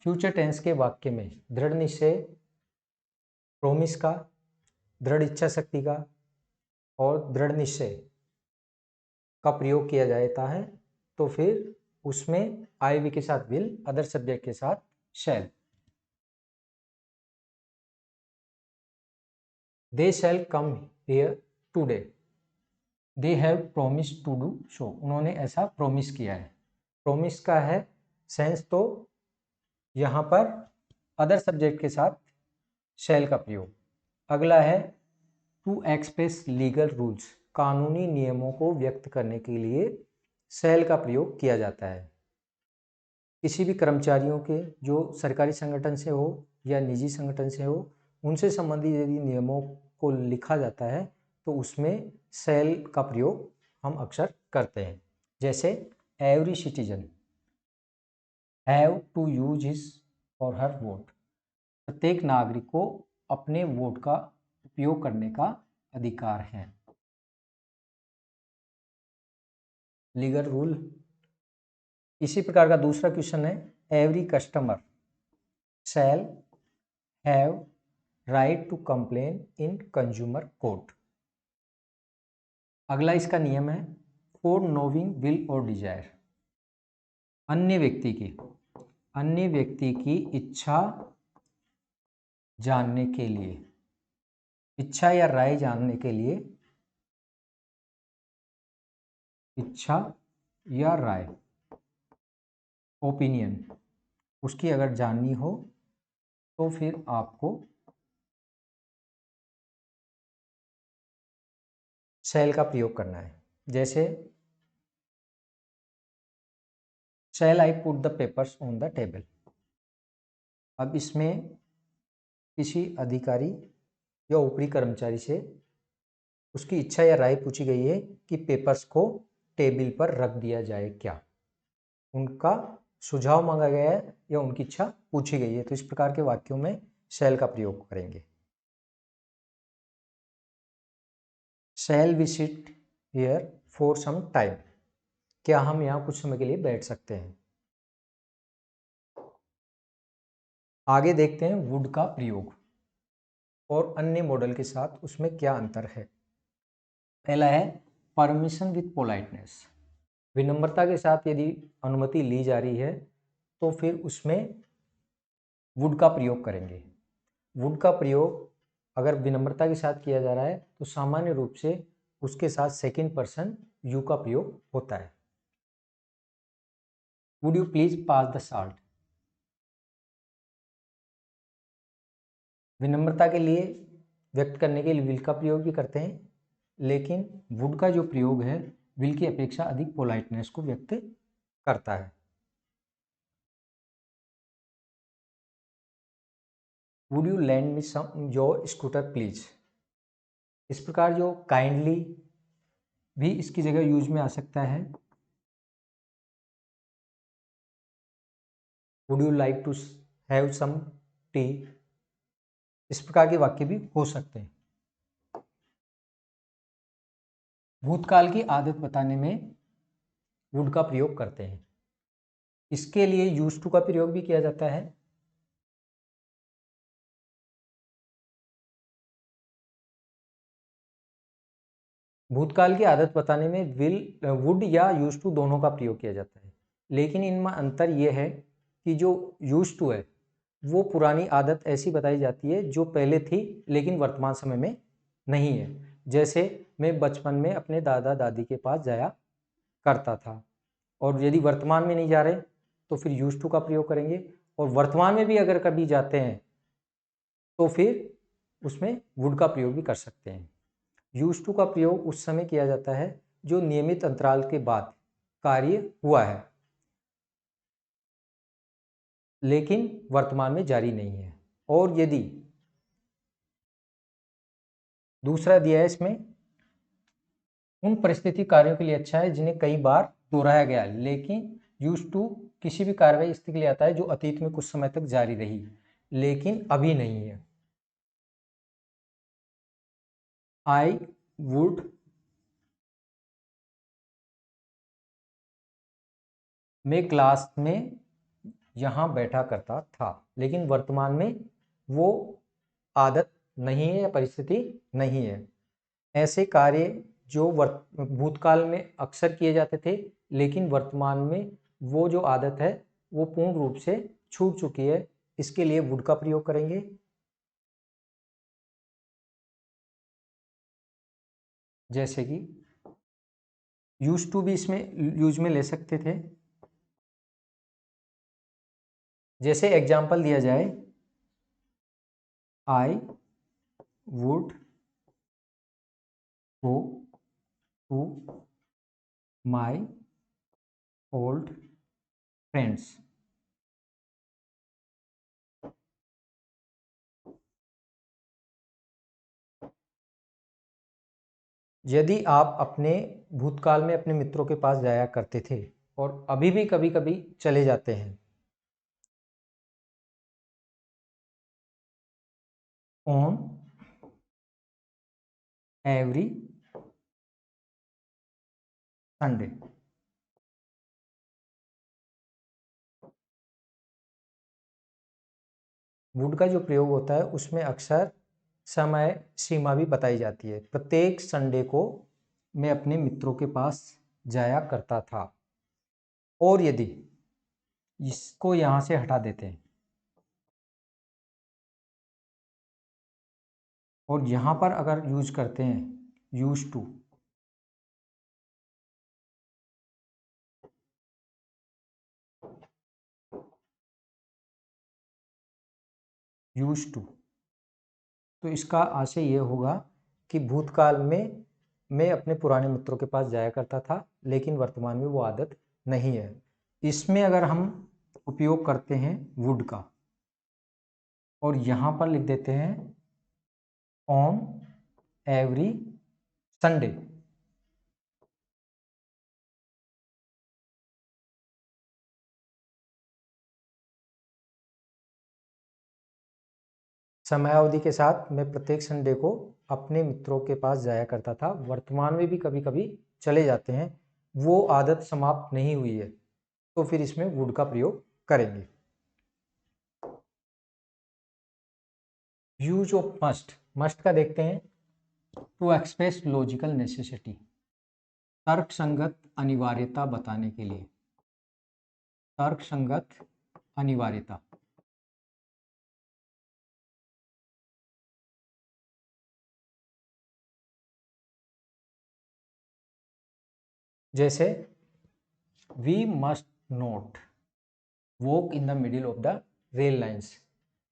फ्यूचर टेंस के वाक्य में दृढ़ निश्चय, प्रोमिस का, दृढ़ इच्छा शक्ति का और दृढ़ निश्चय का प्रयोग किया जाता है, तो फिर उसमें आईवी के साथ विल, अदर सब्जेक्ट के साथ shall. They shall come here today, they have promise to do so, उन्होंने ऐसा प्रोमिस किया है। प्रोमिस का है सेंस, तो यहाँ पर अदर सब्जेक्ट के साथ शैल का प्रयोग। अगला है टू एक्सप्रेस लीगल रूल्स, कानूनी नियमों को व्यक्त करने के लिए शैल का प्रयोग किया जाता है। किसी भी कर्मचारियों के जो सरकारी संगठन से हो या निजी संगठन से हो, उनसे संबंधित यदि नियमों को लिखा जाता है तो उसमें शैल का प्रयोग हम अक्सर करते हैं। जैसे every citizen have to use his or her vote, प्रत्येक नागरिक को अपने वोट का उपयोग करने का अधिकार है। Legal rule. इसी प्रकार का दूसरा क्वेश्चन है every customer shall have right to complain in consumer court. अगला इसका नियम है for knowing will or desire, अन्य व्यक्ति की इच्छा जानने के लिए, इच्छा या राय जानने के लिए, इच्छा या राय ओपिनियन उसकी अगर जाननी हो तो फिर आपको शैल का प्रयोग करना है। जैसे shall I put the papers on the table. अब इसमें किसी अधिकारी या ऊपरी कर्मचारी से उसकी इच्छा या राय पूछी गई है कि पेपर्स को टेबल पर रख दिया जाए क्या, उनका सुझाव मांगा गया है या उनकी इच्छा पूछी गई है, तो इस प्रकार के वाक्यों में शैल का प्रयोग करेंगे। Shall we sit here for some time, क्या हम यहाँ कुछ समय के लिए बैठ सकते हैं। आगे देखते हैं वुड का प्रयोग और अन्य मॉडल के साथ उसमें क्या अंतर है। पहला है परमिशन विथ पोलाइटनेस, विनम्रता के साथ यदि अनुमति ली जा रही है तो फिर उसमें वुड का प्रयोग करेंगे। वुड का प्रयोग अगर विनम्रता के साथ किया जा रहा है तो सामान्य रूप से उसके साथ सेकंड पर्सन यू का प्रयोग होता है। Would you please pass the salt, विनम्रता के लिए व्यक्त करने के लिए विल का प्रयोग भी करते हैं, लेकिन वुड का जो प्रयोग है विल की अपेक्षा अधिक पोलाइटनेस को व्यक्त करता है। Would you lend me some your scooter please, इस प्रकार जो काइंडली भी इसकी जगह यूज में आ सकता है। Would you like to have some tea, इस प्रकार के वाक्य भी हो सकते हैं। भूतकाल की आदत बताने में वुड का प्रयोग करते हैं। इसके लिए यूज टू का प्रयोग भी किया जाता है। भूतकाल की आदत बताने में वुड या यूज टू दोनों का प्रयोग किया जाता है, लेकिन इनमें अंतर यह है कि जो यूज टू है वो पुरानी आदत ऐसी बताई जाती है जो पहले थी लेकिन वर्तमान समय में नहीं है। जैसे मैं बचपन में अपने दादा दादी के पास जाया करता था, और यदि वर्तमान में नहीं जा रहे तो फिर यूज टू का प्रयोग करेंगे, और वर्तमान में भी अगर कभी जाते हैं तो फिर उसमें वुड का प्रयोग भी कर सकते हैं। यूज टू का प्रयोग उस समय किया जाता है जो नियमित अंतराल के बाद कार्य हुआ है लेकिन वर्तमान में जारी नहीं है। और यदि दूसरा दिया है इसमें उन परिस्थिति कार्यों के लिए अच्छा है जिन्हें कई बार दोहराया गया, लेकिन यूज टू किसी भी कार्रवाई स्थिति के लिए आता है जो अतीत में कुछ समय तक जारी रही लेकिन अभी नहीं है। आई वुड मैं क्लास में यहाँ बैठा करता था, लेकिन वर्तमान में वो आदत नहीं है या परिस्थिति नहीं है। ऐसे कार्य जो भूतकाल में अक्सर किए जाते थे लेकिन वर्तमान में वो जो आदत है वो पूर्ण रूप से छूट चुकी है, इसके लिए वुड का प्रयोग करेंगे। जैसे कि यूज टू भी इसमें यूज में ले सकते थे। जैसे एग्जाम्पल दिया जाए, I would go to my old friends. यदि आप अपने भूतकाल में अपने मित्रों के पास जाया करते थे और अभी भी कभी कभी चले जाते हैं, ऑन एवरी संडे। वुड का जो प्रयोग होता है उसमें अक्सर समय सीमा भी बताई जाती है। प्रत्येक संडे को मैं अपने मित्रों के पास जाया करता था। और यदि इसको यहाँ से हटा देते हैं और यहाँ पर अगर यूज करते हैं यूज टू, यूज टू, तो इसका आशय ये होगा कि भूतकाल में मैं अपने पुराने मित्रों के पास जाया करता था लेकिन वर्तमान में वो आदत नहीं है। इसमें अगर हम उपयोग करते हैं वुड का और यहाँ पर लिख देते हैं ऑन एवरी संडे, समयावधि के साथ मैं प्रत्येक संडे को अपने मित्रों के पास जाया करता था, वर्तमान में भी कभी कभी चले जाते हैं, वो आदत समाप्त नहीं हुई है, तो फिर इसमें वुड का प्रयोग करेंगे। यूज ऑफ मस्ट, मस्ट का देखते हैं। टू एक्सप्रेस लॉजिकल नेसेसिटी, तर्क संगत अनिवार्यता बताने के लिए, तर्क संगत अनिवार्यता। जैसे we must not walk in the middle of the rail lines,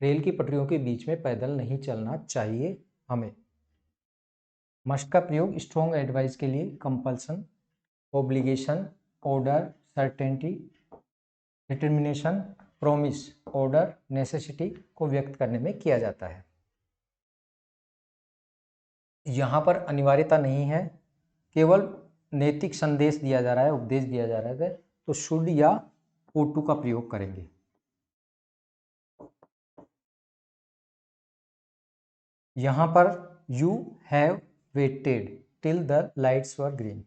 rail की पटरियों के बीच में पैदल नहीं चलना चाहिए हमें। मस्ट का प्रयोग स्ट्रॉन्ग एडवाइस के लिए compulsion, obligation, order, certainty, determination, promise, order, necessity को व्यक्त करने में किया जाता है। यहाँ पर अनिवार्यता नहीं है, केवल नैतिक संदेश दिया जा रहा है, उपदेश दिया जा रहा है, तो शुड या ought to का प्रयोग करेंगे। यहाँ पर you have waited till the lights were green,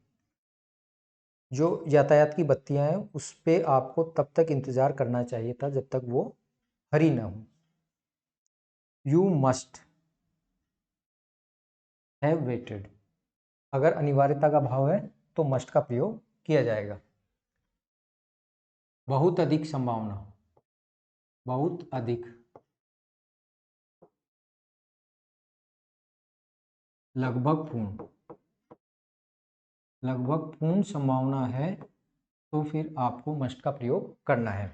जो यातायात की बत्तियां हैं उस पर आपको तब तक इंतजार करना चाहिए था जब तक वो हरी ना हो। यू मस्ट हैव वेटेड, अगर अनिवार्यता का भाव है तो मस्ट का प्रयोग किया जाएगा। बहुत अधिक संभावना, बहुत अधिक, लगभग पूर्ण, लगभग पूर्ण संभावना है तो फिर आपको मस्ट का प्रयोग करना है।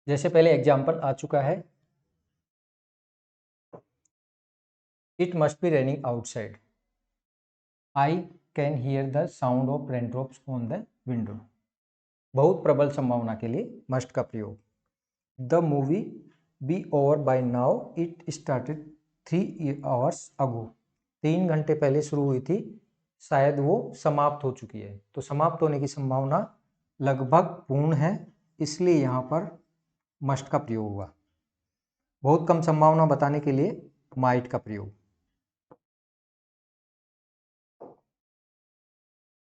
जैसे पहले एग्जाम्पल आ चुका है, it must be raining outside, I can hear the sound of rain drops on the window. बहुत प्रबल संभावना के लिए मस्ट का प्रयोग। The movie be over by now, it started 3 hours ago, 3 घंटे पहले शुरू हुई थी शायद वो समाप्त हो चुकी है, तो समाप्त होने की संभावना लगभग पूर्ण है, इसलिए यहाँ पर मस्ट का प्रयोग हुआ। बहुत कम संभावना बताने के लिए माइट का प्रयोग।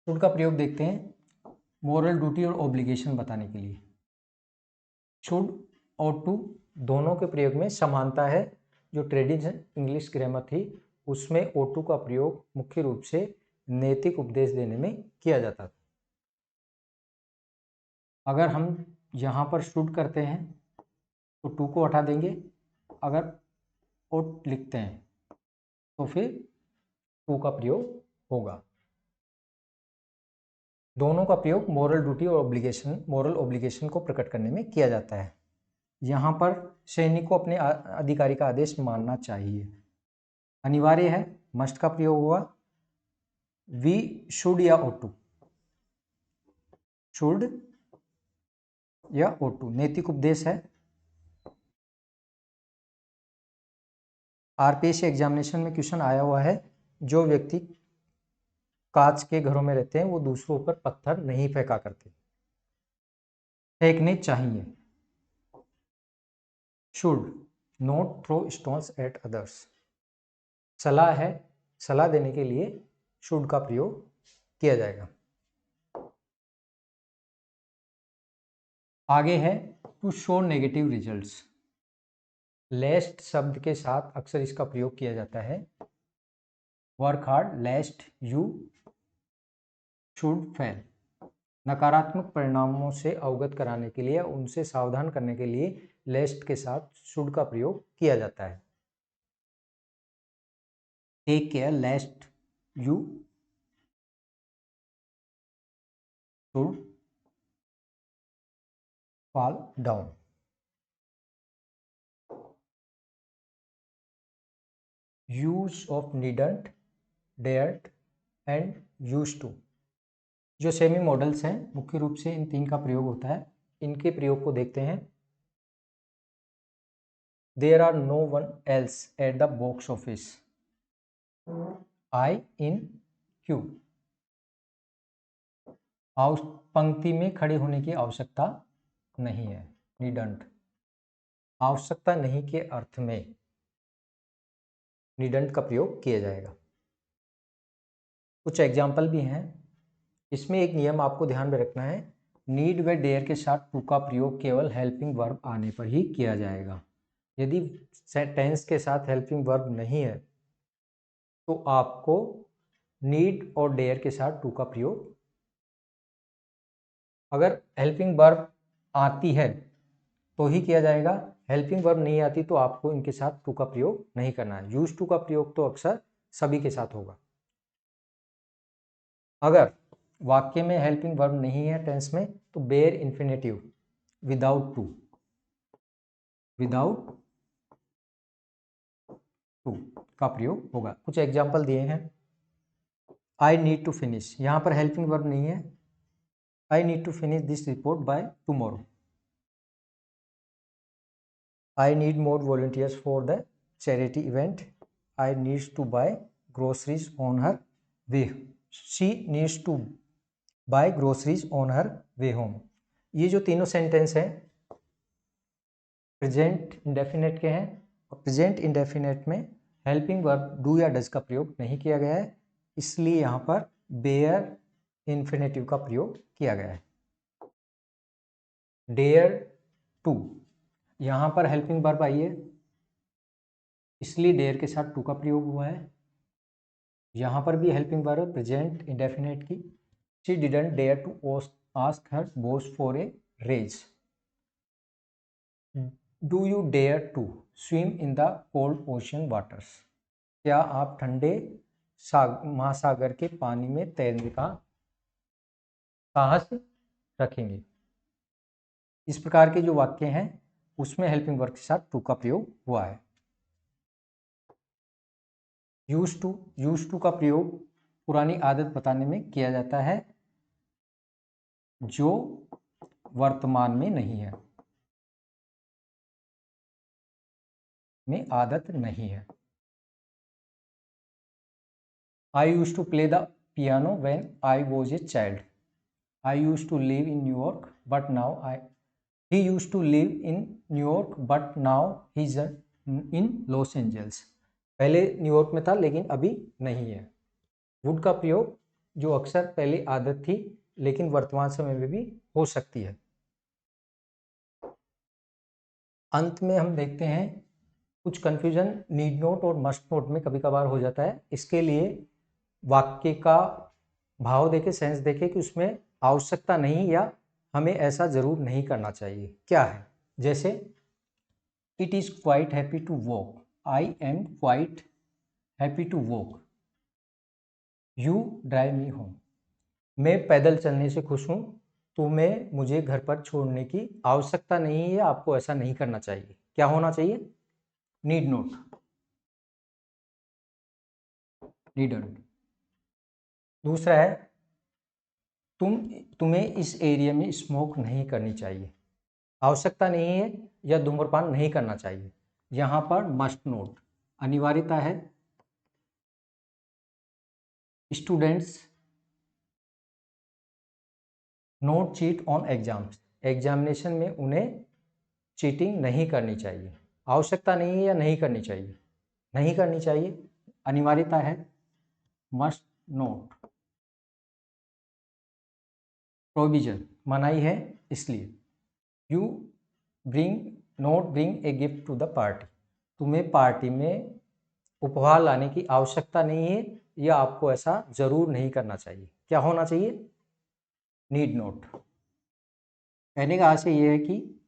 शुड का प्रयोग देखते हैं मोरल ड्यूटी और ऑब्लिगेशन बताने के लिए। शुड और टू दोनों के प्रयोग में समानता है। जो ट्रेडिशनल इंग्लिश ग्रामर थी उसमें ओ टू का प्रयोग मुख्य रूप से नैतिक उपदेश देने में किया जाता था। अगर हम यहाँ पर शुड करते हैं तो टू को हटा देंगे, अगर ओट लिखते हैं तो फिर टू का प्रयोग होगा। दोनों का प्रयोग मोरल ड्यूटी और मोरल ऑब्लिगेशन को प्रकट करने में किया जाता है। यहाँ पर सैनिक को अपने अधिकारी का आदेश मानना चाहिए, अनिवार्य है, मस्ट का प्रयोग हुआ। वी शुड या ओ टू, शुड या ओ टू नैतिक उपदेश है। आरपीएससी एग्जामिनेशन में क्वेश्चन आया हुआ है, जो व्यक्ति कांच के घरों में रहते हैं वो दूसरों पर पत्थर नहीं फेंका करते, फेंकने चाहिए। Should not throw stones at others, सलाह है, सलाह देने के लिए शुड का प्रयोग किया जाएगा। आगे है टू शो नेगेटिव रिजल्ट्स। लेस्ट शब्द के साथ अक्सर इसका प्रयोग किया जाता है। Work hard लेस्ट you should fail, नकारात्मक परिणामों से अवगत कराने के लिए, उनसे सावधान करने के लिए लेस्ट के साथ शुड का प्रयोग किया जाता है। Take care lest you should fall down. Use of needn't, daren't and use to, जो सेमी मॉडल्स हैं मुख्य रूप से इन तीन का प्रयोग होता है। इनके प्रयोग को देखते हैं। There are no one else at the box office, I in queue, पंक्ति में खड़े होने की आवश्यकता नहीं है। नीडंट, आवश्यकता नहीं के अर्थ में नीडंट का प्रयोग किया जाएगा। कुछ एग्जाम्पल भी हैं। इसमें एक नियम आपको ध्यान में रखना है, नीड व डेयर के साथ टू का प्रयोग केवल हेल्पिंग वर्ब आने पर ही किया जाएगा। यदि टेंस के साथ हेल्पिंग वर्ब नहीं है तो आपको नीड और डेयर के साथ टू का प्रयोग, अगर हेल्पिंग वर्ब आती है तो ही किया जाएगा, हेल्पिंग वर्ब नहीं आती तो आपको इनके साथ टू का प्रयोग नहीं करना है। यूज टू का प्रयोग तो अक्सर सभी के साथ होगा। अगर वाक्य में हेल्पिंग वर्ब नहीं है टेंस में तो bare infinitive without to, without to का प्रयोग होगा। कुछ एग्जाम्पल दिए हैं। आई नीड टू फिनिश, यहाँ पर हेल्पिंग वर्ब नहीं है। I need to finish this report by tomorrow. I need more volunteers for the charity event. I needs to buy groceries on her way, she needs to buy groceries on her way home. ये जो तीनों सेंटेंस हैं प्रेजेंट इंडेफिनेट के हैं, और प्रेजेंट इंडेफिनेट में हेल्पिंग वर्ब डू या डज का प्रयोग नहीं किया गया है, इसलिए यहाँ पर बेयर इन्फिनेटिव का प्रयोग किया गया है। डेयर टू, यहाँ पर हेल्पिंग वर्ब आई है इसलिए डेयर के साथ टू का प्रयोग हुआ है। यहाँ पर भी हेल्पिंग वर्ब प्रेजेंट इंडेफिनेट की। She didn't dare to ask her boss for a raise. Do you dare to swim in the cold ocean waters, क्या आप ठंडे महासागर के पानी में तैरने का साहस रखेंगे। इस प्रकार के जो वाक्य हैं उसमें हेल्पिंग वर्ब के साथ टू का प्रयोग हुआ है। यूज टू का प्रयोग पुरानी आदत बताने में किया जाता है जो वर्तमान में नहीं है, में आदत नहीं है। I use to play the piano when I was a child. I used to live in New York, but now he used to live in New York, but now he's in Los Angeles. पहले न्यूयॉर्क में था लेकिन अभी नहीं है। वुड का प्रयोग जो अक्सर पहले आदत थी लेकिन वर्तमान समय में भी हो सकती है। अंत में हम देखते हैं कुछ कंफ्यूजन नीड नोट और मस्ट नोट में कभी कभार हो जाता है। इसके लिए वाक्य का भाव देके, सेंस देके कि उसमें आवश्यकता नहीं या हमें ऐसा जरूर नहीं करना चाहिए क्या है। जैसे it is quite happy to walk, I am quite happy to walk, you drive me home. मैं पैदल चलने से खुश हूँ, तुम्हें मुझे घर पर छोड़ने की आवश्यकता नहीं है, आपको ऐसा नहीं करना चाहिए। क्या होना चाहिए? Need note, needn't. दूसरा है तुम्हें इस एरिया में स्मोक नहीं करनी चाहिए, आवश्यकता नहीं है या धूम्रपान नहीं करना चाहिए। यहाँ पर मस्ट नोट, अनिवार्यता है। Students note cheat on exams, examination में उन्हें चीटिंग नहीं करनी चाहिए। आवश्यकता नहीं है या नहीं करनी चाहिए? नहीं करनी चाहिए, अनिवार्यता है। मस्ट नोट, प्रोविजन, मनाही है इसलिए। You not bring a gift to the party, तुम्हें पार्टी में उपहार लाने की आवश्यकता नहीं है या आपको ऐसा जरूर नहीं करना चाहिए। क्या होना चाहिए? Need note. कहने का आशय यह है कि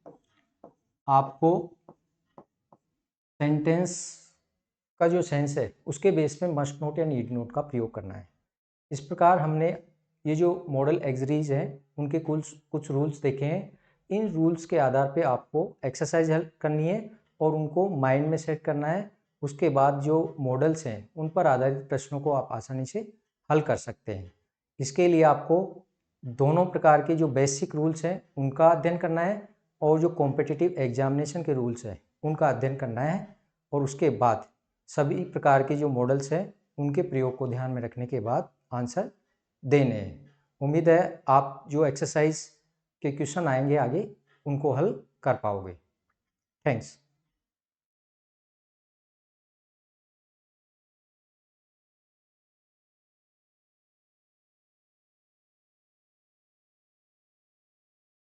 आपको सेंटेंस का जो सेंस है उसके बेस में मस्ट नोट या नीड नोट का प्रयोग करना है। इस प्रकार हमने ये जो मॉडल एग्जरीज हैं उनके कुछ रूल्स देखे हैं। इन रूल्स के आधार पे आपको एक्सरसाइज हल करनी है और उनको माइंड में सेट करना है। उसके बाद जो मॉडल्स हैं उन पर आधारित प्रश्नों को आप आसानी से हल कर सकते हैं। इसके लिए आपको दोनों प्रकार के जो बेसिक रूल्स हैं उनका अध्ययन करना है और जो कॉम्पिटिटिव एग्जामिनेशन के रूल्स हैं उनका अध्ययन करना है और उसके बाद सभी प्रकार के जो मॉडल्स हैं उनके प्रयोग को ध्यान में रखने के बाद आंसर देने हैं। उम्मीद है आप जो एक्सरसाइज के क्वेश्चन आएंगे आगे उनको हल कर पाओगे। थैंक्स।